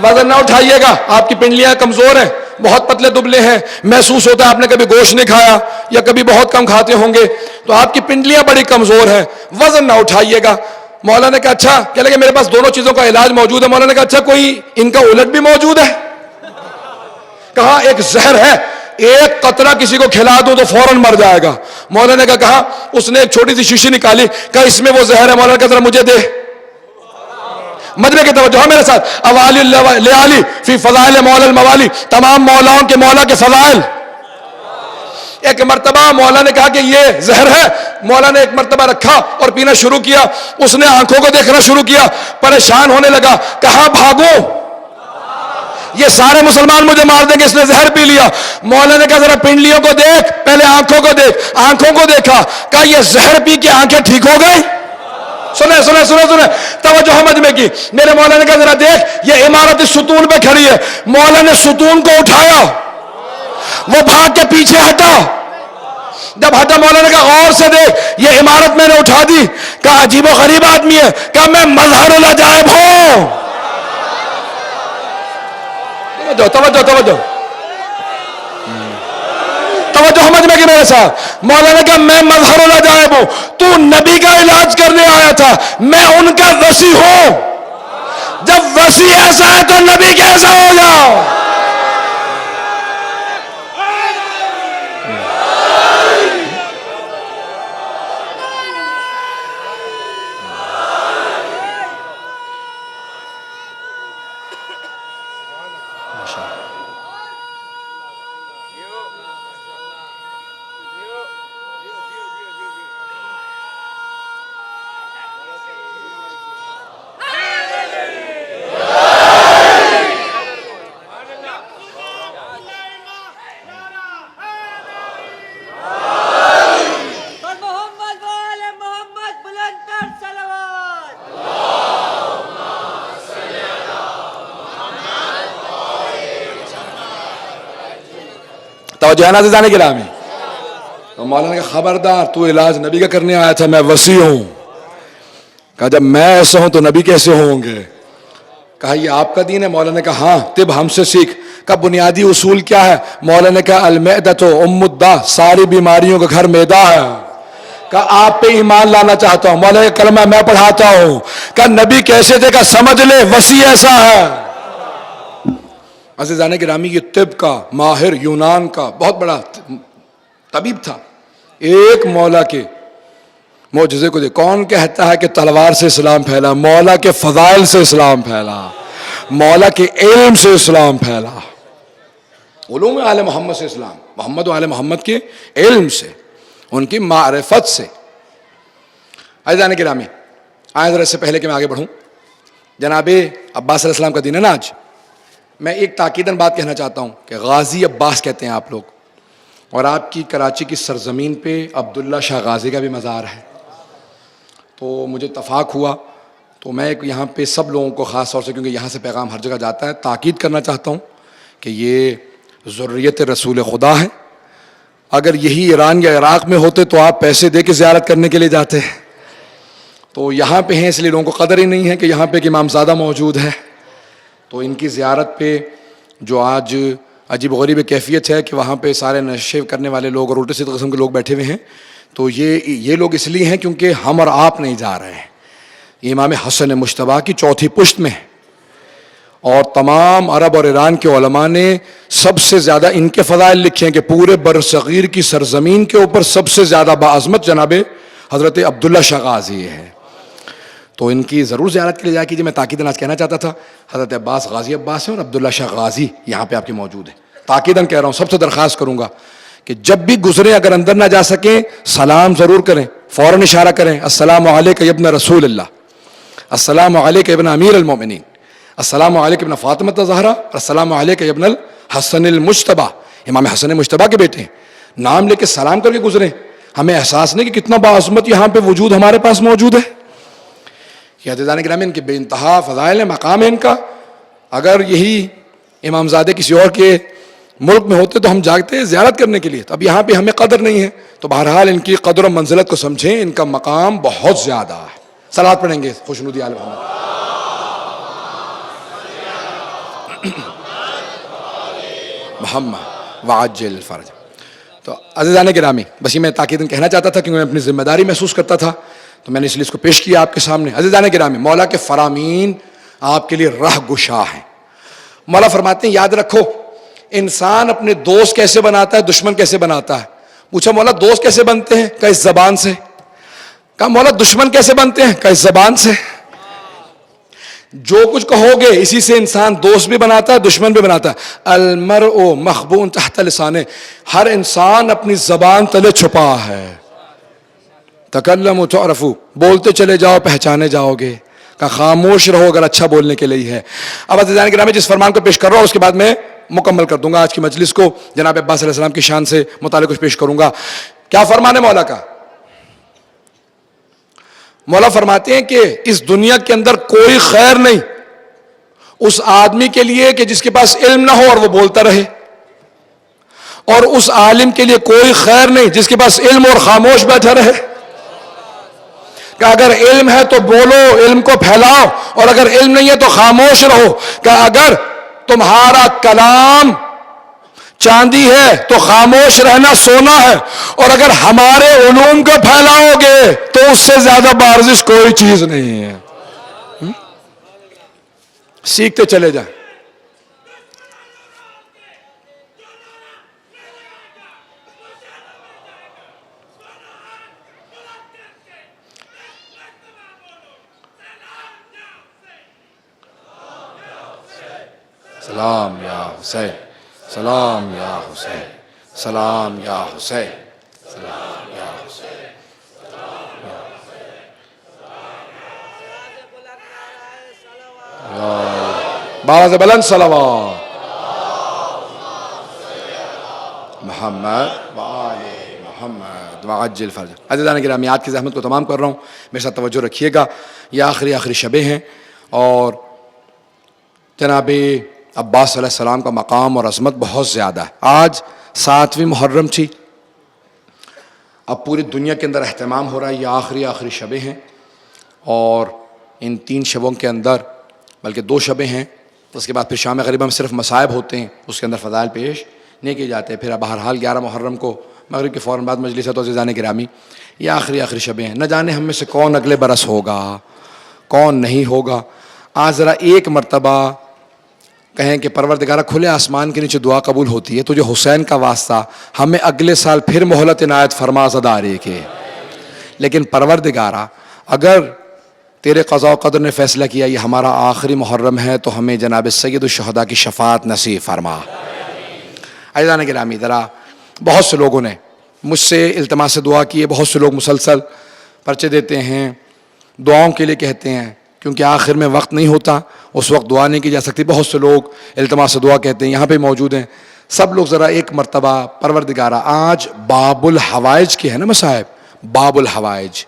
S2: وزن نہ اٹھائیے گا، آپ کی پنڈلیاں کمزور ہیں، بہت پتلے دبلے ہیں، محسوس ہوتا ہے آپ نے کبھی گوشت نہیں کھایا یا کبھی بہت کم کھاتے ہوں گے، تو آپ کی پنڈلیاں بڑی کمزور ہیں، وزن نہ اٹھائیے گا۔ مولا نے کہا اچھا، کہنے لگے میرے پاس دونوں چیزوں کا علاج موجود ہے۔ مولا نے کہا اچھا کوئی ان کا الٹ بھی موجود ہے؟ کہا ایک زہر ہے، ایک قطرہ کسی کو کھلا دو تو فوراً مر جائے گا۔ مولا نے کہا اس نے ایک چھوٹی سی شیشی نکالی، کہا اس میں وہ زہر ہے۔ مولا نے کہا ذرا مجھے دے۔ مجمع کی توجہ میرے ساتھ، اوالی لیالی فی فضائل مولا الموالی، تمام مولاؤں کے مولا کے فضائل۔ ایک مرتبہ مولا نے کہا کہ یہ زہر ہے، مولا نے ایک مرتبہ رکھا اور پینا شروع کیا، اس نے آنکھوں کو دیکھنا شروع کیا، پریشان ہونے لگا، کہاں بھاگوں؟ یہ سارے مسلمان مجھے مار دیں گے، اس نے زہر پی لیا. مولا نے کہا ذرا پنڈلیوں کو دیکھ، پہلے آنکھوں کو دیکھ. آنکھوں کو دیکھا، کہا یہ زہر پی کے آنکھیں ٹھیک ہو گئی. سنیں سنیں سنیں سنیں، توجہ سمجھ میں کی. میرے مولا نے کہا ذرا دیکھ یہ عمارت اس ستون پہ کھڑی ہے. مولا نے ستون کو اٹھایا، وہ بھاگ کے پیچھے ہٹا. جب ہٹا مولا نے کہا غور سے دیکھ یہ عمارت میں نے اٹھا دی. کہا عجیب و غریب آدمی ہے. کہا میں مظہر العجائب ہوں. توجہ توجہ توجہ توجہ سمجھ میں کہ میرے ساتھ. مولا نے کہا میں مظہر العجائب ہوں. تو نبی کا علاج کرنے آیا تھا، میں ان کا وصی ہوں. جب وصی ایسا ہے تو نبی کیسا ہو جاؤ. توجہ ہے نا عزیزان گرامی. تو مولانا نے کہا خبردار تو علاج نبی کا کرنے آیا تھا، میں وصی ہوں. کہا جب میں ایسا ہوں تو نبی کیسے ہوں گے. کہا یہ آپ کا دین ہے. مولانا نے کہا ہاں طب ہم سے سیکھ. کا بنیادی اصول کیا ہے؟ مولانا نے کہا المعدۃ ام الداء، ساری بیماریوں کا گھر معدہ ہے. کہا آپ پہ ایمان لانا چاہتا ہوں. مولانا کا کلمہ میں پڑھاتا ہوں. کہا نبی کیسے تھے؟ کہا سمجھ لے وصی ایسا ہے. عزیزان گرامی یہ طب کا ماہر، یونان کا بہت بڑا طبیب تھا. ایک مولا کے معجزے کو دیکھ. کون کہتا ہے کہ تلوار سے اسلام پھیلا؟ مولا کے فضائل سے اسلام پھیلا، مولا کے علم سے اسلام پھیلا، علوم آل محمد سے اسلام، محمد و آل محمد کے علم سے، ان کی معرفت سے. عزیزان گرامی آئیں ذرا اس سے پہلے کہ میں آگے بڑھوں، جناب عباس علیہ السلام کا دن ہے نا آج. میں ایک تاکیداً بات کہنا چاہتا ہوں کہ غازی عباس کہتے ہیں آپ لوگ، اور آپ کی کراچی کی سرزمین پہ عبداللہ شاہ غازی کا بھی مزار ہے. تو مجھے اتفاق ہوا تو میں یہاں پہ سب لوگوں کو خاص طور سے، کیونکہ یہاں سے پیغام ہر جگہ جاتا ہے، تاکید کرنا چاہتا ہوں کہ یہ ذریت رسول خدا ہے. اگر یہی ایران یا عراق میں ہوتے تو آپ پیسے دے کے زیارت کرنے کے لیے جاتے ہیں. تو یہاں پہ ہیں اس لیے لوگوں کو قدر ہی نہیں ہے کہ یہاں پہ ایک امام زادہ موجود ہے. تو ان کی زیارت پہ جو آج عجیب و غریب کیفیت ہے کہ وہاں پہ سارے نشے کرنے والے لوگ اور الٹے سیدھے قسم کے لوگ بیٹھے ہوئے ہیں. تو یہ لوگ اس لیے ہیں کیونکہ ہم اور آپ نہیں جا رہے ہیں. یہ امام حسن مجتبیٰ کی چوتھی پشت میں ہے، اور تمام عرب اور ایران کے علماء نے سب سے زیادہ ان کے فضائل لکھے ہیں کہ پورے برصغیر کی سرزمین کے اوپر سب سے زیادہ باعظمت جناب حضرت عبداللہ شاہ غازی ہے. تو ان کی ضرور زیارت کے لیے جایا کیجیے. میں تاکیداً آج کہنا چاہتا تھا حضرت عباس غازی عباس ہیں اور عبداللہ شاہ غازی یہاں پہ آپ کے موجود ہیں. تاکیداً کہہ رہا ہوں، سب سے درخواست کروں گا کہ جب بھی گزریں اگر اندر نہ جا سکیں سلام ضرور کریں، فوراً اشارہ کریں السلام علیک ابن رسول اللہ، السلام علیک ابن امیر المومنین، السلام علیک ابن فاطمہ الزہرا، السلام علیک ابن الحسن المجتبیٰ، امام حسن مجتبیٰ کے بیٹے ہیں. نام لے کے سلام کر کے گزریں. ہمیں احساس نہیں کہ کتنا باعظمت یہاں پہ وجود ہمارے پاس موجود ہے. یہ عزیزان گرامی ان کے بے انتہا فضائل ہیں، مقام ہے ان کا. اگر یہی امامزادے کسی اور کے ملک میں ہوتے تو ہم جاگتے زیارت کرنے کے لیے. اب یہاں پہ ہمیں قدر نہیں ہے. تو بہرحال ان کی قدر و منزلت کو سمجھیں، ان کا مقام بہت زیادہ ہے. صلوات پڑھیں گے خوشنودی آل محمد. محمد وعجل فرج. تو عزیزان گرامی بس یہ میں تاکیداً کہنا چاہتا تھا کیونکہ میں اپنی ذمہ داری محسوس کرتا تھا تو میں نے اس لیے اس کو پیش کیا آپ کے سامنے. عزیزان گرامی مولا کے فرامین آپ کے لیے راہ گشا ہیں. مولا فرماتے ہیں یاد رکھو انسان اپنے دوست کیسے بناتا ہے، دشمن کیسے بناتا ہے. پوچھا مولا دوست کیسے بنتے ہیں؟ کہ اس زبان سے. کہا مولا دشمن کیسے بنتے ہیں؟ کہ اس زبان سے. جو کچھ کہو گے اسی سے انسان دوست بھی بناتا ہے دشمن بھی بناتا ہے. المرء مخبون تحت لسانہ، ہر انسان اپنی زبان تلے چھپا ہے. تکلموا تعرفوا، بولتے چلے جاؤ پہچانے جاؤ گے. کہ خاموش رہو اگر اچھا بولنے کے لیے ہے. اب عزیزان گرامی جس فرمان کو پیش کر رہا ہوں اس کے بعد میں مکمل کر دوں گا آج کی مجلس کو. جناب عباس علیہ السلام کی شان سے متعلق کچھ پیش کروں گا. کیا فرمان ہے مولا کا؟ مولا فرماتے ہیں کہ اس دنیا کے اندر کوئی خیر نہیں اس آدمی کے لیے کہ جس کے پاس علم نہ ہو اور وہ بولتا رہے، اور اس عالم کے لیے کوئی خیر نہیں جس کے پاس علم اور خاموش بیٹھا رہے. کہ اگر علم ہے تو بولو، علم کو پھیلاؤ، اور اگر علم نہیں ہے تو خاموش رہو. کہ اگر تمہارا کلام چاندی ہے تو خاموش رہنا سونا ہے، اور اگر ہمارے علوم کو پھیلاؤ گے تو اس سے زیادہ بارزش کوئی چیز نہیں ہے. سیکھتے چلے جائیں. سلام یا حسین، سلام یا حسین، سلام یا حسین، سلام یا حسین. باز بلند صلوات محمد وآل محمد وعجل فرج. عزیزان گرامی آج کی زحمت کو تمام کر رہا ہوں، میرے ساتھ توجہ رکھیے گا. یہ آخری شبیں ہیں اور جناب عباس علیہ السلام کا مقام اور عظمت بہت زیادہ ہے. آج 7ویں محرم تھی، اب پوری دنیا کے اندر اہتمام ہو رہا ہے. یہ آخری شبیں ہیں اور ان 3 شبوں کے اندر بلکہ 2 شبیں ہیں، اس کے بعد پھر شام غریبہ میں صرف مصائب ہوتے ہیں، اس کے اندر فضائل پیش نہیں کیے جاتے. پھر بہرحال 11 محرم کو مغرب کے فوراً بعد مجلس ہے. تو عزیزان گرامی یہ آخری شبیں ہیں. نہ جانے ہم میں سے کون اگلے برس ہوگا، کون نہیں ہوگا. آج ذرا ایک مرتبہ کہیں کہ پروردگارہ کھلے آسمان کے نیچے دعا قبول ہوتی ہے تو جو حسین کا واسطہ ہمیں اگلے سال پھر مہلت عنایت فرما زدارے کے. لیکن پروردگارہ اگر تیرے قضاء و قدر نے فیصلہ کیا یہ ہمارا آخری محرم ہے تو ہمیں جناب سید الشہداء کی شفاعت نصیب فرما. عزیزان گرامی ذرا بہت سے لوگوں نے مجھ سے التماس سے دعا کی ہے، بہت سے لوگ مسلسل پرچے دیتے ہیں، دعاؤں کے لیے کہتے ہیں کیونکہ آخر میں وقت نہیں ہوتا، اس وقت دعا نہیں کی جا سکتی. بہت سے لوگ التماس سے دعا کہتے ہیں، یہاں پہ موجود ہیں سب لوگ. ذرا ایک مرتبہ پروردگارہ آج باب الحوائج کے ہیں نا مصائب، باب الحوائج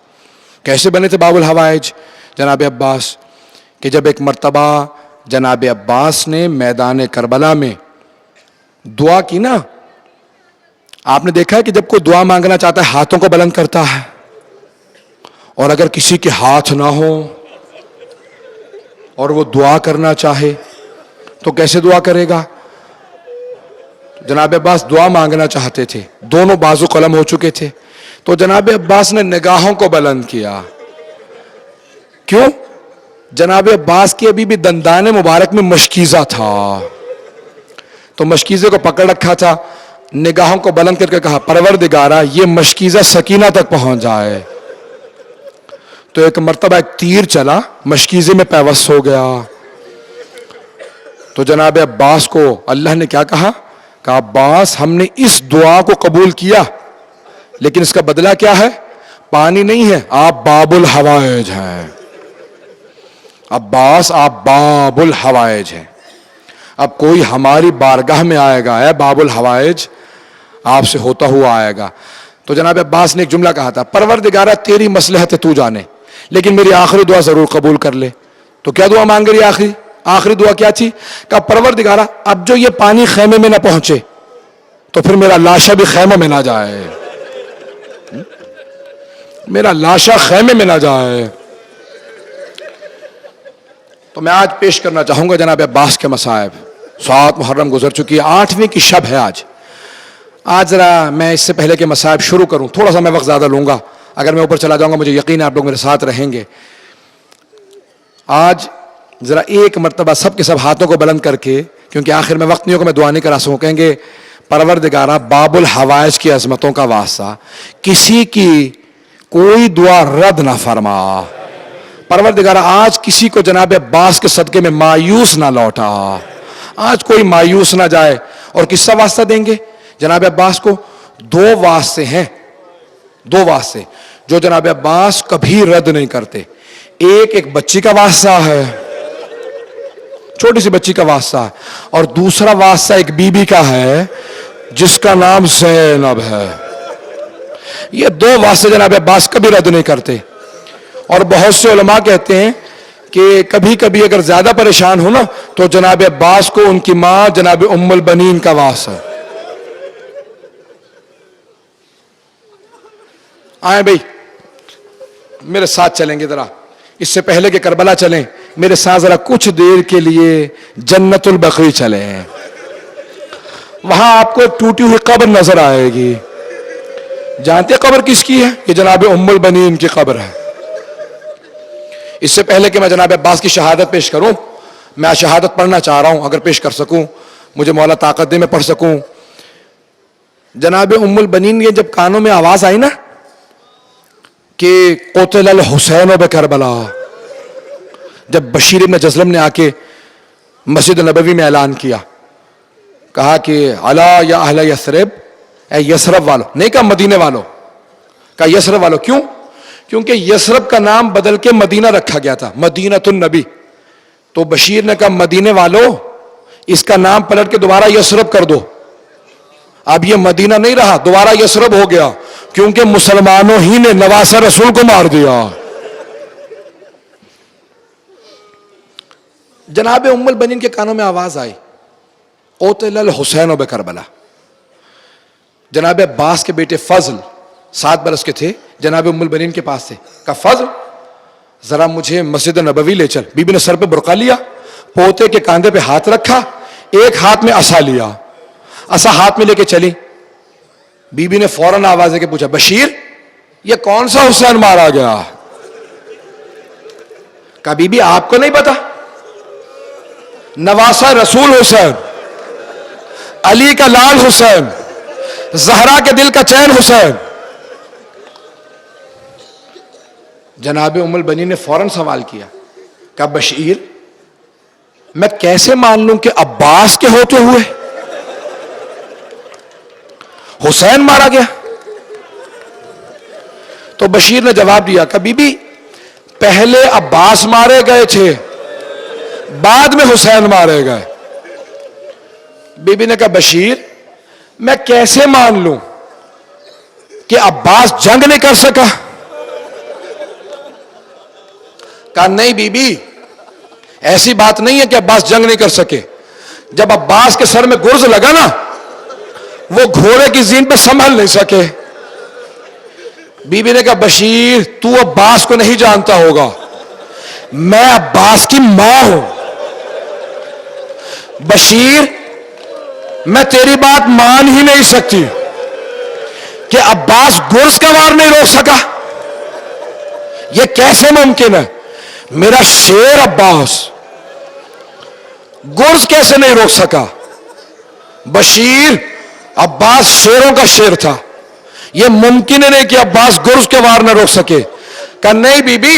S2: کیسے بنے تھے؟ باب الحوائج جناب عباس کہ جب ایک مرتبہ جناب عباس نے میدان کربلا میں دعا کی نا، آپ نے دیکھا ہے کہ جب کوئی دعا مانگنا چاہتا ہے ہاتھوں کو بلند کرتا ہے، اور اگر کسی کے ہاتھ نہ ہو اور وہ دعا کرنا چاہے تو کیسے دعا کرے گا؟ جناب عباس دعا مانگنا چاہتے تھے، دونوں بازو قلم ہو چکے تھے، تو جناب عباس نے نگاہوں کو بلند کیا. کیوں؟ جناب عباس کی ابھی بھی دندان مبارک میں مشکیزہ تھا، تو مشکیزے کو پکڑ رکھا تھا، نگاہوں کو بلند کر کے کہا پروردگارہ یہ مشکیزہ سکینہ تک پہنچ جائے. تو ایک مرتبہ ایک تیر چلا، مشکیزے میں پیوست ہو گیا. تو جناب عباس کو اللہ نے کیا کہا کہ عباس ہم نے اس دعا کو قبول کیا لیکن اس کا بدلہ کیا ہے؟ پانی نہیں ہے، آپ باب الحوائج ہیں. عباس آپ باب الحوائج ہیں. اب کوئی ہماری بارگاہ میں آئے گا، اے باب الحوائج آپ سے ہوتا ہوا آئے گا. تو جناب عباس نے ایک جملہ کہا تھا پروردگارہ تیری مصلحت تو جانے لیکن میری آخری دعا ضرور قبول کر لے. تو کیا دعا مانگ رہی؟ آخری دعا کیا تھی؟ کہ پروردگارہ اب جو یہ پانی خیمے میں نہ پہنچے تو پھر میرا لاشا بھی خیمے میں نہ جائے، میرا لاشا خیمے میں نہ جائے. تو میں آج پیش کرنا چاہوں گا جناب عباس کے مصائب. 7 محرم گزر چکی ہے، 8ویں کی شب ہے آج ذرا میں اس سے پہلے کہ مصائب شروع کروں تھوڑا سا میں وقت زیادہ لوں گا. اگر میں اوپر چلا جاؤں گا مجھے یقین ہے آپ لوگ میرے ساتھ رہیں گے. آج ذرا ایک مرتبہ سب کے سب ہاتھوں کو بلند کر کے، کیونکہ آخر میں وقت نہیں ہوگا میں دعا نہیں کرا سکوں، کہیں گے پروردگارہ باب الحوائج کی عظمتوں کا واسطہ کسی کی کوئی دعا رد نہ فرما. پروردگارہ آج کسی کو جناب عباس کے صدقے میں مایوس نہ لوٹا، آج کوئی مایوس نہ جائے. اور کس کا واسطہ دیں گے جناب عباس کو؟ 2 واسطے ہیں، 2 واسطے جو جناب عباس کبھی رد نہیں کرتے. ایک بچی کا واسطہ ہے، چھوٹی سی بچی کا واسطہ ہے، اور دوسرا واسطہ ایک بی بی کا ہے جس کا نام زینب ہے۔ یہ دو واسطے جناب عباس کبھی رد نہیں کرتے، اور بہت سے علماء کہتے ہیں کہ کبھی کبھی اگر زیادہ پریشان ہو نا تو جناب عباس کو ان کی ماں جناب ام البنین کا واسطہ ہے۔ آئیں بھائی میرے ساتھ چلیں گے، ذرا اس سے پہلے کہ کربلا چلیں میرے ساتھ ذرا کچھ دیر کے لیے جنت البقیع چلیں۔ وہاں آپ کو ایک ٹوٹی ہوئی قبر نظر آئے گی۔ جانتے قبر کس کی ہے؟ یہ جناب ام البنین کی قبر ہے۔ اس سے پہلے کہ میں جناب عباس کی شہادت پیش کروں، میں شہادت پڑھنا چاہ رہا ہوں، اگر پیش کر سکوں مجھے مولا طاقت دے میں پڑھ سکوں۔ جناب ام البنین یہ جب کانوں میں آواز آئی نا کہ قتل الحسین بکربلا، جب بشیر ابن جزلم نے آ کے مسجد نبوی میں اعلان کیا، کہا کہ الا یا اہل یثرب، اے یثرب والو، نہیں کہا مدینے والو، کہا یثرب والو۔ کیوں؟ کیونکہ یثرب کا نام بدل کے مدینہ رکھا گیا تھا، مدینۃ النبی۔ تو بشیر نے کہا مدینے والو اس کا نام پلٹ کے دوبارہ یثرب کر دو۔ اب یہ مدینہ نہیں رہا، دوبارہ یثرب ہو گیا، کیونکہ مسلمانوں ہی نے نواسہ رسول کو مار دیا۔ جناب ام البنین کے کانوں میں آواز آئی قتل الحسین بکربلا۔ جناب عباس کے بیٹے فضل 7 برس کے تھے، جناب ام البنین کے پاس تھے، کہا فضل ذرا مجھے مسجد نبوی لے چل۔ بی بی نے سر پہ برقع لیا، پوتے کے کاندھے پہ ہاتھ رکھا، ایک ہاتھ میں عصا لیا، عصا ہاتھ میں لے کے چلی۔ بی بی نے فوراً آواز دے کے پوچھا بشیر یہ کون سا حسین مارا گیا؟ کہا بی بی آپ کو نہیں پتا؟ نواسہ رسول حسین، علی کا لال حسین، زہرا کے دل کا چین حسین۔ جناب ام البنین نے فوراً سوال کیا، کہا بشیر میں کیسے مان لوں کہ عباس کے ہوتے ہوئے حسین مارا گیا؟ تو بشیر نے جواب دیا کہ بی بی پہلے عباس مارے گئے تھے، بعد میں حسین مارے گئے۔ بی بی نے کہا بشیر میں کیسے مان لوں کہ عباس جنگ نہیں کر سکا؟ کہا نہیں بی بی ایسی بات نہیں ہے کہ عباس جنگ نہیں کر سکے۔ جب عباس کے سر میں گرز لگا نا وہ گھوڑے کی زین پہ سنبھل نہیں سکے۔ بی بی نے کہا بشیر تو عباس کو نہیں جانتا ہوگا، میں عباس کی ماں ہوں۔ بشیر میں تیری بات مان ہی نہیں سکتی کہ عباس گرز کا وار نہیں روک سکا، یہ کیسے ممکن ہے؟ میرا شیر عباس گرز کیسے نہیں روک سکا؟ بشیر عباس شیروں کا شیر تھا، یہ ممکن ہے نہیں کہ عباس گرز کے وار نہ روک سکے۔ کہ نہیں بی بی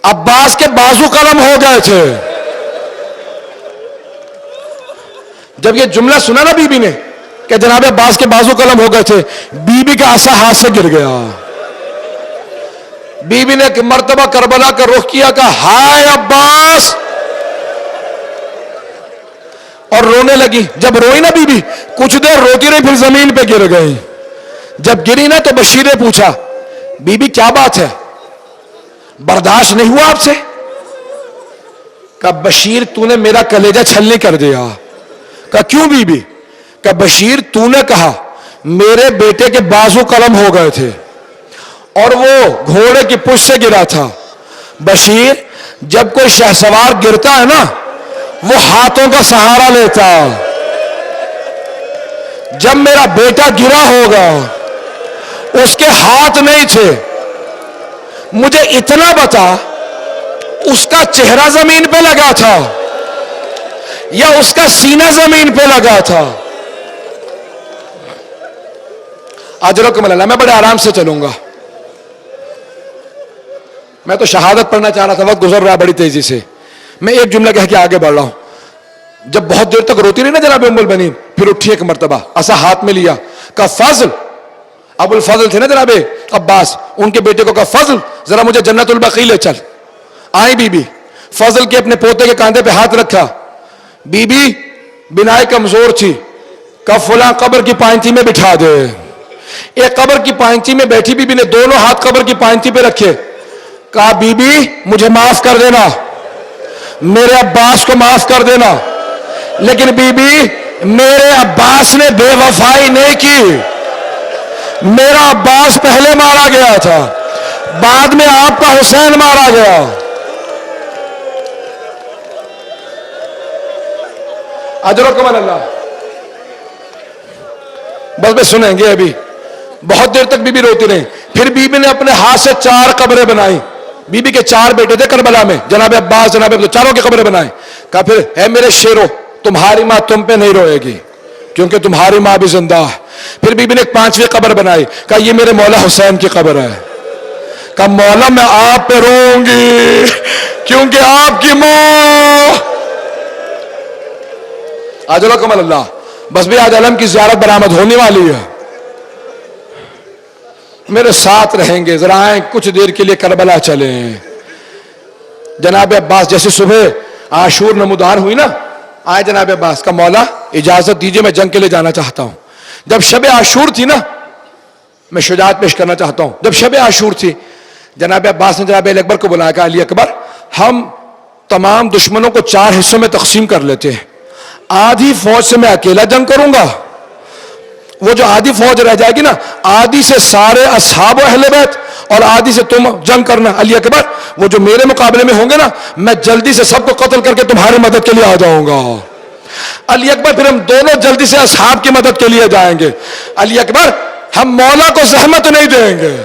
S2: عباس کے بازو قلم ہو گئے تھے۔ جب یہ جملہ سنا نا بی بی نے کہ جناب عباس کے بازو قلم ہو گئے تھے، بی بی کا عصا ہاتھ سے گر گیا۔ بی بی نے ایک مرتبہ کربلا کا رخ کیا، کہا ہائے عباس، اور رونے لگی۔ جب روئی نا بی بی کچھ دیر روتی رہی، پھر زمین پہ گر گئی۔ جب گری نا تو بشیر نے پوچھا بی بی کیا بات ہے، برداشت نہیں ہوا آپ سے؟ کہا بشیر تو نے میرا کلیجہ چھلنی کر دیا۔ کہا کیوں بی بی؟ کہا بشیر تو نے کہا میرے بیٹے کے بازو قلم ہو گئے تھے اور وہ گھوڑے کی پشت سے گرا تھا۔ بشیر جب کوئی شہسوار گرتا ہے نا وہ ہاتھوں کا سہارا لیتا، جب میرا بیٹا گرا ہوگا اس کے ہاتھ نہیں تھے۔ مجھے اتنا بتا اس کا چہرہ زمین پہ لگا تھا یا اس کا سینہ زمین پہ لگا تھا؟ اجرکم اللہ، میں بڑے آرام سے چلوں گا، میں تو شہادت پڑھنا چاہ رہا تھا، وقت گزر رہا بڑی تیزی سے، میں ایک جملہ کہہ کے آگے بڑھ رہا ہوں۔ جب بہت دیر تک روتی رہی نا جناب ام البنین، پھر اٹھی ایک مرتبہ، عصا ہاتھ میں لیا، کہا فضل، ابو الفضل تھے نا جناب عباس، ان کے بیٹے کو کہا فضل ذرا مجھے جنت البقیع لے چل۔ آئی بی بی فضل کے اپنے پوتے کے کاندھے پہ ہاتھ رکھا. بی بی بنائی کمزور تھی, کہا فلاں قبر کی پائنتی میں بٹھا دے. ایک قبر کی پائنتی میں بیٹھی بی بی نے دونوں ہاتھ قبر کی پائنتی پہ رکھے, کہا بی بی مجھے معاف کر دینا, میرے عباس کو معاف کر دینا. لیکن بی بی میرے عباس نے بے وفائی نہیں کی, میرا عباس پہلے مارا گیا تھا, بعد میں آپ کا حسین مارا گیا. اجرکم اللہ. بس سنیں گے ابھی, بہت دیر تک بی بی روتی رہی. پھر بی بی نے اپنے ہاتھ سے 4 قبریں بنائی. بی بی کے 4 بیٹے تھے کربلا میں, جناب عباس, جناب عبداللہ, چاروں کی قبریں بنائیں. کہا پھر اے میرے شیرو, تمہاری ماں تم پہ نہیں روئے گی کیونکہ تمہاری ماں بھی زندہ ہے. پھر بی بی نے ایک 5ویں قبر بنائی. کہا یہ میرے مولا حسین کی قبر ہے. کہا مولا میں آپ پہ روؤں گی کیونکہ آپ کی ماں. اجرکم اللہ. بس بھی آج علم کی زیارت برآمد ہونے والی ہے, میرے ساتھ رہیں گے, ذرا آئیں کچھ دیر کے لیے کربلا چلیں. جناب عباس جیسے صبح عاشور نمودار ہوئی نا, آئے جناب عباس کا مولا اجازت دیجئے میں جنگ کے لیے جانا چاہتا ہوں. جب شب عاشور تھی نا, میں شجاعت پیش کرنا چاہتا ہوں. جب شب عاشور تھی, جناب عباس نے جناب علی اکبر کو بلایا, کہا علی اکبر ہم تمام دشمنوں کو 4 حصوں میں تقسیم کر لیتے ہیں, آدھی فوج سے میں اکیلا جنگ کروں گا, وہ جو آدھی فوج رہ جائے گی نا, آدھی سے سارے اصحاب و اہل بیت اور آدھی سے تم جنگ کرنا. علی اکبر وہ جو میرے مقابلے میں ہوں گے نا, میں جلدی سے سب کو قتل کر کے تمہاری مدد کے لیے آ جاؤں گا. علی اکبر پھر ہم دونوں جلدی سے اصحاب کی مدد کے لیے جائیں گے. علی اکبر ہم مولا کو زحمت نہیں دیں گے,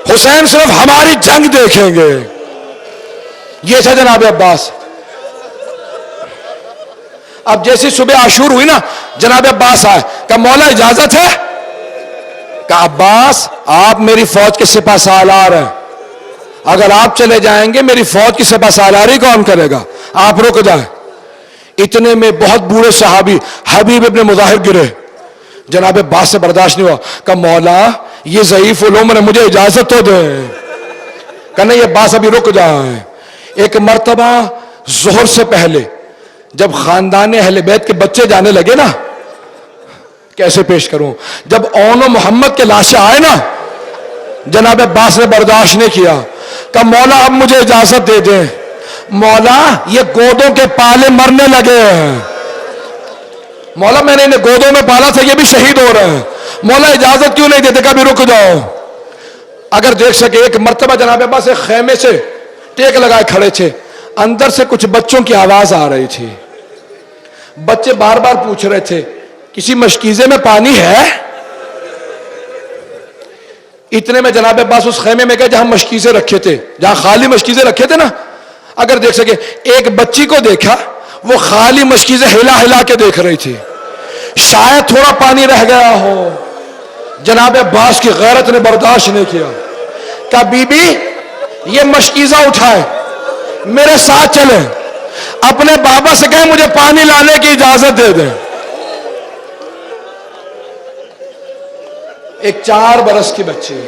S2: حسین صرف ہماری جنگ دیکھیں گے. یہ تھا جناب عباس. اب جیسی صبح عاشور ہوئی نا, جناب عباس آئے, کہ مولا اجازت ہے. کہ عباس آپ میری فوج کے سپہ سالار ہیں, اگر آپ چلے جائیں گے میری فوج کی سپہ سالاری کون کرے گا, آپ رک جائیں. اتنے میں بہت بوڑھے صحابی حبیب ابن مظاہر گرے. جناب عباس سے برداشت نہیں ہوا, کہ مولا یہ ضعیف العمر ہے, مجھے اجازت تو دیں. کہ نہیں عباس ابھی رک جائیں. ایک مرتبہ ظہر سے پہلے جب خاندان اہل بیت کے بچے جانے لگے نا, کیسے پیش کروں, جب اون و محمد کے لاشیں آئے نا, جناب عباس نے برداشت نہیں کیا, کہ مولا اب مجھے اجازت دے دیں. مولا یہ گودوں کے پالے مرنے لگے ہیں, مولا میں نے انہیں گودوں میں پالا تھا, یہ بھی شہید ہو رہے ہیں, مولا اجازت کیوں نہیں دیتے, کبھی رک جاؤ. اگر دیکھ سکے ایک مرتبہ جناب عباس ایک خیمے سے ٹیک لگائے کھڑے تھے, اندر سے کچھ بچوں کی آواز آ رہی تھی. بچے بار بار پوچھ رہے تھے کسی مشکیزے میں پانی ہے. اتنے میں جناب عباس اس خیمے میں گئے جہاں مشکیزے رکھے تھے, جہاں خالی مشکیزے رکھے تھے نا. اگر دیکھ سکے ایک بچی کو دیکھا, وہ خالی مشکیزے ہلا ہلا کے دیکھ رہی تھی, شاید تھوڑا پانی رہ گیا ہو. جناب عباس کی غیرت نے برداشت نہیں کیا, کہا بی بی یہ مشکیزہ اٹھائے, میرے ساتھ چلیں, اپنے بابا سے کہیں مجھے پانی لانے کی اجازت دے دیں. ایک 4 برس کی بچی,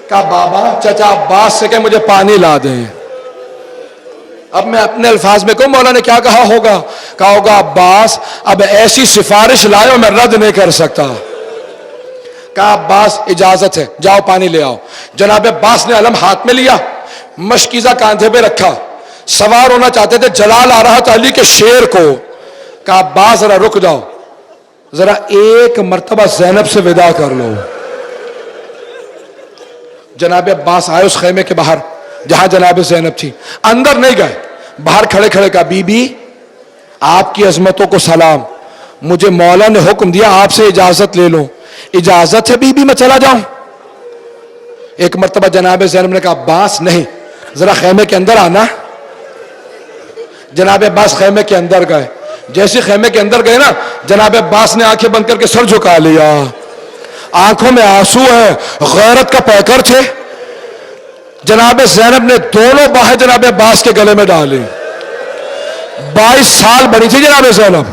S2: کہا بابا چچا عباس سے کہیں مجھے پانی لا دیں. اب میں اپنے الفاظ میں کہوں, مولا نے کیا کہا ہوگا, کہا ہوگا عباس اب ایسی سفارش لائے میں رد نہیں کر سکتا. کہا عباس اجازت ہے, جاؤ پانی لے آؤ. جناب عباس نے علم ہاتھ میں لیا, مشکیزہ کاندھے پہ رکھا, سوار ہونا چاہتے تھے, جلال آ رہا تھا علی کے شیر کو. کہا عباس ذرا رک جاؤ, ذرا ایک مرتبہ زینب سے وداع کر لو. جناب عباس آئے اس خیمے کے باہر جہاں جناب زینب تھی, اندر نہیں گئے, باہر کھڑے کھڑے کہا بی بی آپ کی عظمتوں کو سلام, مجھے مولا نے حکم دیا آپ سے اجازت لے لوں, اجازت ہے بی بی میں چلا جاؤں. ایک مرتبہ جناب زینب نے کہا عباس نہیں, ذرا خیمے کے اندر آنا. جناب عباس خیمے کے اندر گئے. جیسے خیمے کے اندر گئے نا, جناب عباس نے آنکھیں بند کر کے سر جھکا لیا, آنکھوں میں آنسو ہیں, غیرت کا پیکر تھے. جناب زینب نے دونوں باہیں جناب عباس کے گلے میں ڈالی. 22 سال بڑی تھی جناب زینب.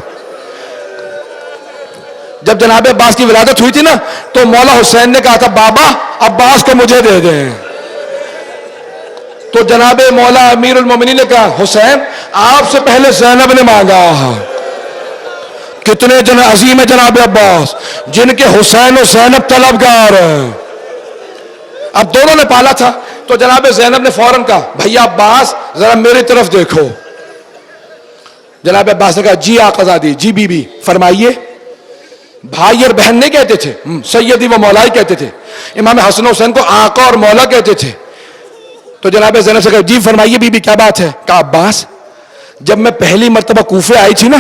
S2: جب جناب عباس کی ولادت ہوئی تھی نا, تو مولا حسین نے کہا تھا بابا عباس کو مجھے دے دیں. تو جناب مولا امیر المومنین نے کہا حسین آپ سے پہلے زینب نے مانگا. کتنے عظیم ہے جناب عباس جن کے حسین و زینب طلبگار ہیں. اب دونوں نے پالا تھا تو جناب زینب نے فوراً کہا بھیا عباس ذرا میری طرف دیکھو. جناب عباس نے کہا جی آقازادی جی بی بی فرمائیے. بھائی اور بہن نہیں کہتے تھے, سیدی و مولا ہی کہتے تھے. امام حسن حسین کو آقا اور مولا کہتے تھے. تو جناب زینب سے کہا جی فرمائیے بی بی کیا بات ہے. کہا عباس جب میں پہلی مرتبہ کوفے آئی تھی نا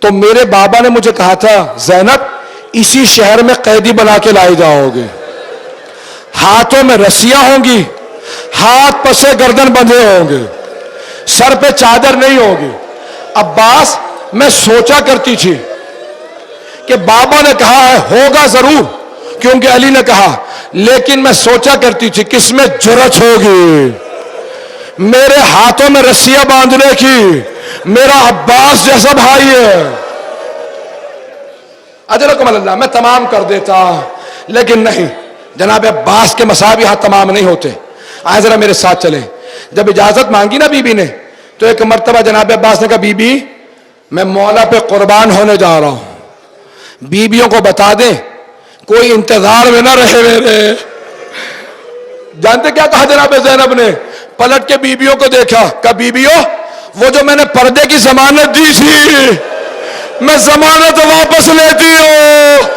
S2: تو میرے بابا نے مجھے کہا تھا زینب اسی شہر میں قیدی بنا کے لائے جاؤ گے, ہاتھوں میں رسیاں ہوں گی, ہاتھ پسے گردن بندھے ہوں گے, سر پہ چادر نہیں ہوگی. عباس میں سوچا کرتی تھی کہ بابا نے کہا ہے ہوگا ضرور کیونکہ علی نے کہا, لیکن میں سوچا کرتی تھی کس میں جرأت ہوگی میرے ہاتھوں میں رسیاں باندھنے کی. میرا عباس جیسا بھائی ہے. اجرکم اللہ میں تمام کر دیتا لیکن نہیں, جناب عباس کے مصائب یہاں تمام نہیں ہوتے. آئے ذرا میرے ساتھ چلیں. جب اجازت مانگی نا بی بی نے تو ایک مرتبہ جناب عباس نے کہا بی بی میں مولا پہ قربان ہونے جا رہا ہوں, بیویوں کو بتا دیں کوئی انتظار میں نہ رہے میرے. جانتے کیا کہا جناب زینب نے؟ پلٹ کے بیویوں کو دیکھا, کہا بیویوں وہ جو میں نے پردے کی ضمانت دی تھی میں ضمانت واپس لیتی ہوں.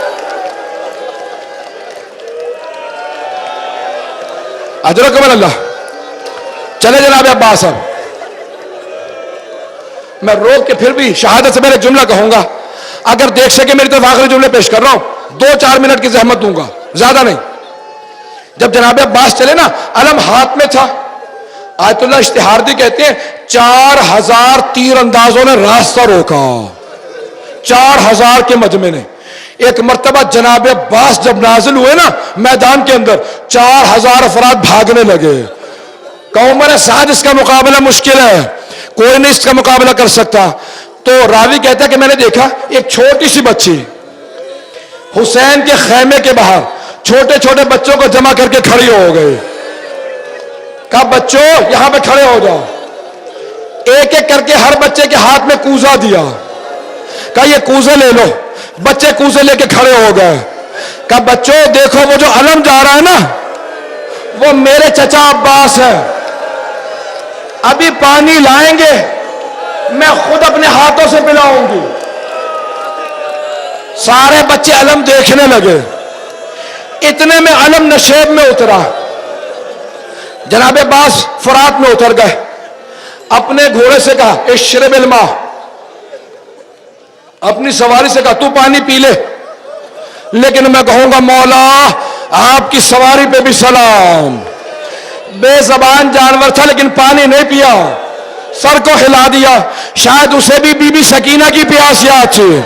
S2: اجرکم اللہ. چلے جناب عباس اب میں روک کے پھر بھی شہادت سے پہلے جملہ کہوں گا, اگر دیکھ سکے میری طرف آخری جملے پیش کر رہا ہوں, 2-4 منٹ کی زحمت دوں گا زیادہ نہیں. جب جناب عباس چلے نا علم ہاتھ میں تھا. آیت اللہ اشتہاردی کہتے ہیں 4000 تیر اندازوں نے راستہ روکا, 4000 کے مجمع نے. ایک مرتبہ جناب عباس جب نازل ہوئے نا میدان کے اندر 4000 افراد بھاگنے لگے. عمر سعد اس کا مقابلہ مشکل ہے, کوئی نہیں اس کا مقابلہ کر سکتا. تو راوی کہتا ہے کہ میں نے دیکھا ایک چھوٹی سی بچی حسین کے خیمے کے باہر چھوٹے چھوٹے بچوں کو جمع کر کے کھڑی ہو گئی. کہا بچوں یہاں پہ کھڑے ہو جاؤ. ایک ایک کر کے ہر بچے کے ہاتھ میں کوزہ دیا. کہا یہ کوزے لے لو. بچے کوزے لے کے کھڑے ہو گئے. کہا بچوں دیکھو وہ جو علم جا رہا ہے نا وہ میرے چچا عباس ہے, ابھی پانی لائیں گے میں خود اپنے ہاتھوں سے پلاؤں گی. سارے بچے علم دیکھنے لگے. اتنے میں علم نشیب میں اترا. جناب عباس فرات میں اتر گئے. اپنے گھوڑے سے کہا اشرب الماء, اپنی سواری سے کہا تو پانی پی لے. لیکن میں کہوں گا مولا آپ کی سواری پہ بھی سلام. بے زبان جانور تھا لیکن پانی نہیں پیا, سر کو ہلا دیا. شاید اسے بھی بی بی سکینہ کی پیاس یاد تھی.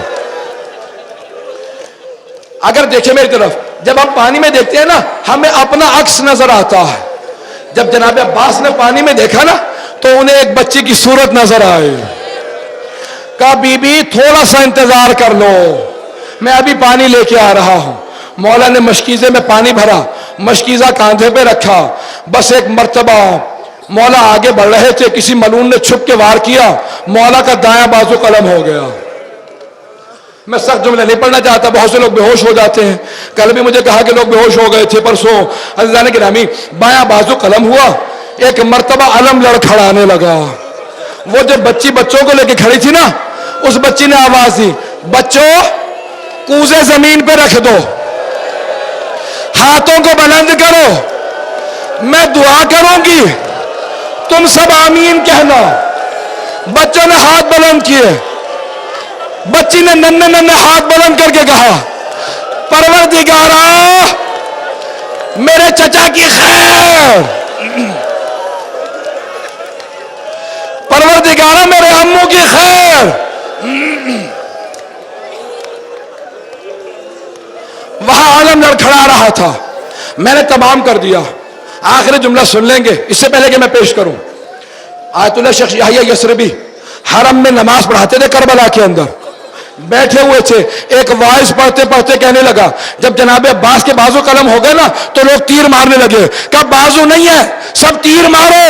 S2: اگر دیکھیں میری طرف, جب ہم پانی میں دیکھتے ہیں نا ہمیں اپنا عکس نظر آتا ہے. جب جناب عباس نے پانی میں دیکھا نا تو انہیں ایک بچی کی صورت نظر آئی. کہا بی بی تھوڑا سا انتظار کر لو میں ابھی پانی لے کے آ رہا ہوں. مولا نے مشکیزے میں پانی بھرا, مشکیزہ کاندھے پہ رکھا. بس ایک مرتبہ مولا آگے بڑھ رہے تھے, کسی ملعون نے چھپ کے وار کیا, مولا کا دایاں بازو قلم ہو گیا. میں سخت جملے نہیں پڑھنا چاہتا, بہت سے لوگ بے ہوش ہو جاتے ہیں. کل بھی مجھے کہا کہ لوگ بے ہوش ہو گئے تھے پرسوں. عزیزان گرامی بایاں بازو قلم ہوا. ایک مرتبہ علم لڑکھڑانے لگا. وہ جو بچی بچوں کو لے کے کھڑی تھی نا اس بچی نے آواز دی بچوں کوزے زمین پہ رکھ دو, ہاتھوں کو بلند کرو, میں دعا کروں گی تم سب آمین کہنا. بچوں نے ہاتھ بلند کیے. بچی نے ننھے ننھے ہاتھ بلند کر کے کہا پروردگارا میرے چچا کی خیر, پروردگارا میرے امو کی خیر. وہاں عالم لڑکھڑا رہا تھا. میں نے تمام کر دیا. آخری جملہ سن لیں گے اس سے پہلے کہ میں پیش کروں. آیت اللہ شیخ یحییٰ یثربی حرم میں نماز پڑھاتے تھے کربلا کے اندر. بیٹھے ہوئے تھے، ایک وائس پڑھتے پڑھتے کہنے لگا، جب جناب عباس کے بازو قلم ہو گئے نا تو لوگ تیر مارنے لگے، کہا بازو نہیں ہے سب تیر مارو،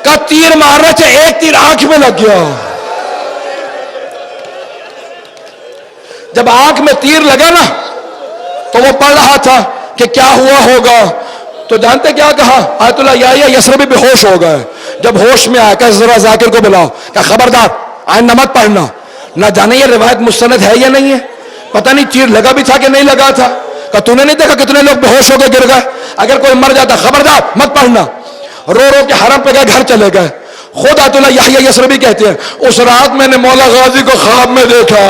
S2: کہا تیر مار رہے تھے ایک تیر آنکھ میں لگ گیا۔ جب آنکھ میں تیر لگا نا تو وہ پڑھ رہا تھا کہ کیا ہوا ہوگا، تو جانتے کیا کہا آیت اللہ یا یسربی بے ہوش ہو گئے۔ جب ہوش میں آیا کہ ذرا ذاکر کو بلاؤ، کہ خبردار آئندہ مت پڑھنا، نہ جانے یہ روایت مستند ہے یا نہیں ہے، پتہ نہیں تیر لگا بھی تھا کہ نہیں لگا تھا، کہ تو نے نہیں دیکھا کتنے لوگ بے ہوش ہو کے گر گئے، اگر کوئی مر جاتا خبردار مت پڑھنا۔ رو رو کے حرم پہ گئے، گھر چلے گئے۔ خود آیت اللہ یحییٰ یسربی کہتے ہیں اس رات میں نے مولا غازی کو خواب میں دیکھا،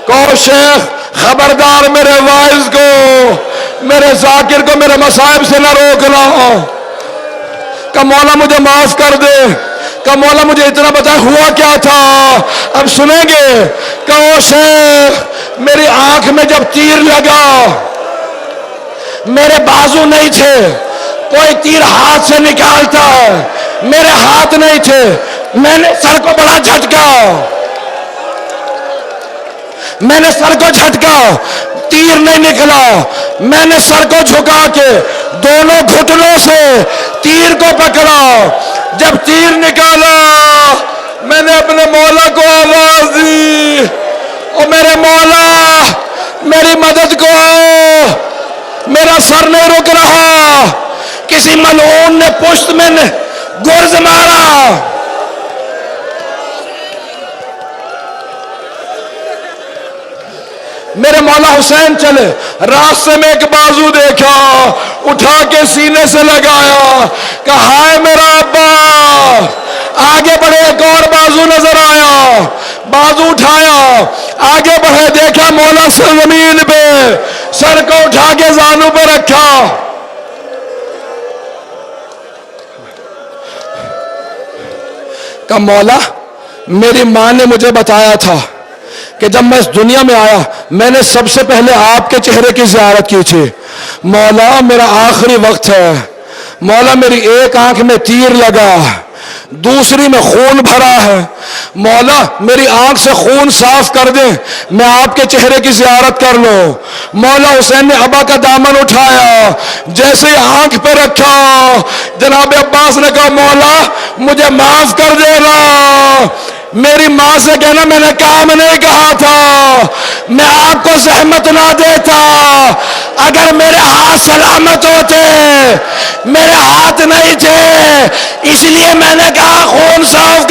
S2: کہو شیخ خبردار میرے وائز کو، میرے ذاکر کو میرے مصائب سے نہ روکنا، کہ مولا مجھے معاف کر دے، کہ مولا مجھے اتنا بتا ہوا کیا تھا۔ اب سنیں گے کہو شیخ میری آنکھ میں جب تیر لگا میرے بازو نہیں تھے، کوئی تیر ہاتھ سے نکالتا ہے، میرے ہاتھ نہیں تھے، میں نے سر کو بڑا جھٹکا، میں نے سر کو جھٹکا، تیر نہیں نکلا، میں نے سر کو جھکا کے دونوں گھٹنوں سے تیر کو پکڑا، جب تیر نکالا میں نے اپنے مولا کو آواز دی، او میرے مولا میری مدد کو آؤ، میرا سر نہیں رک رہا، کسی ملعون نے پشت میں گرز مارا۔ میرے مولا حسین چلے، راستے میں ایک بازو دیکھا، اٹھا کے سینے سے لگایا، کہا ہائے میرا ابا، آگے بڑھے ایک اور بازو نظر آیا، بازو اٹھایا، آگے بڑھے دیکھا مولا زمین پہ، سر کو اٹھا کے زانو پہ رکھا۔ کہا مولا میری ماں نے مجھے بتایا تھا کہ جب میں اس دنیا میں آیا میں نے سب سے پہلے آپ کے چہرے کی زیارت کی تھی، مولا میرا آخری وقت ہے، مولا میری ایک آنکھ میں تیر لگا، دوسری میں خون بھرا ہے، مولا میری آنکھ سے خون صاف کر دیں، میں آپ کے چہرے کی زیارت کر لوں۔ مولا حسین نے ابا کا دامن اٹھایا، جیسے ہی آنکھ پہ رکھا جناب عباس نے کہا مولا مجھے معاف کر دینا، میری ماں سے کہنا میں نے کام نہیں کہا تھا، میں آپ کو زحمت نہ دیتا، اگر میرے ہاتھ سلامت ہوتے، میرے ہاتھ نہیں تھے اس لیے میں نے کہا خون صاف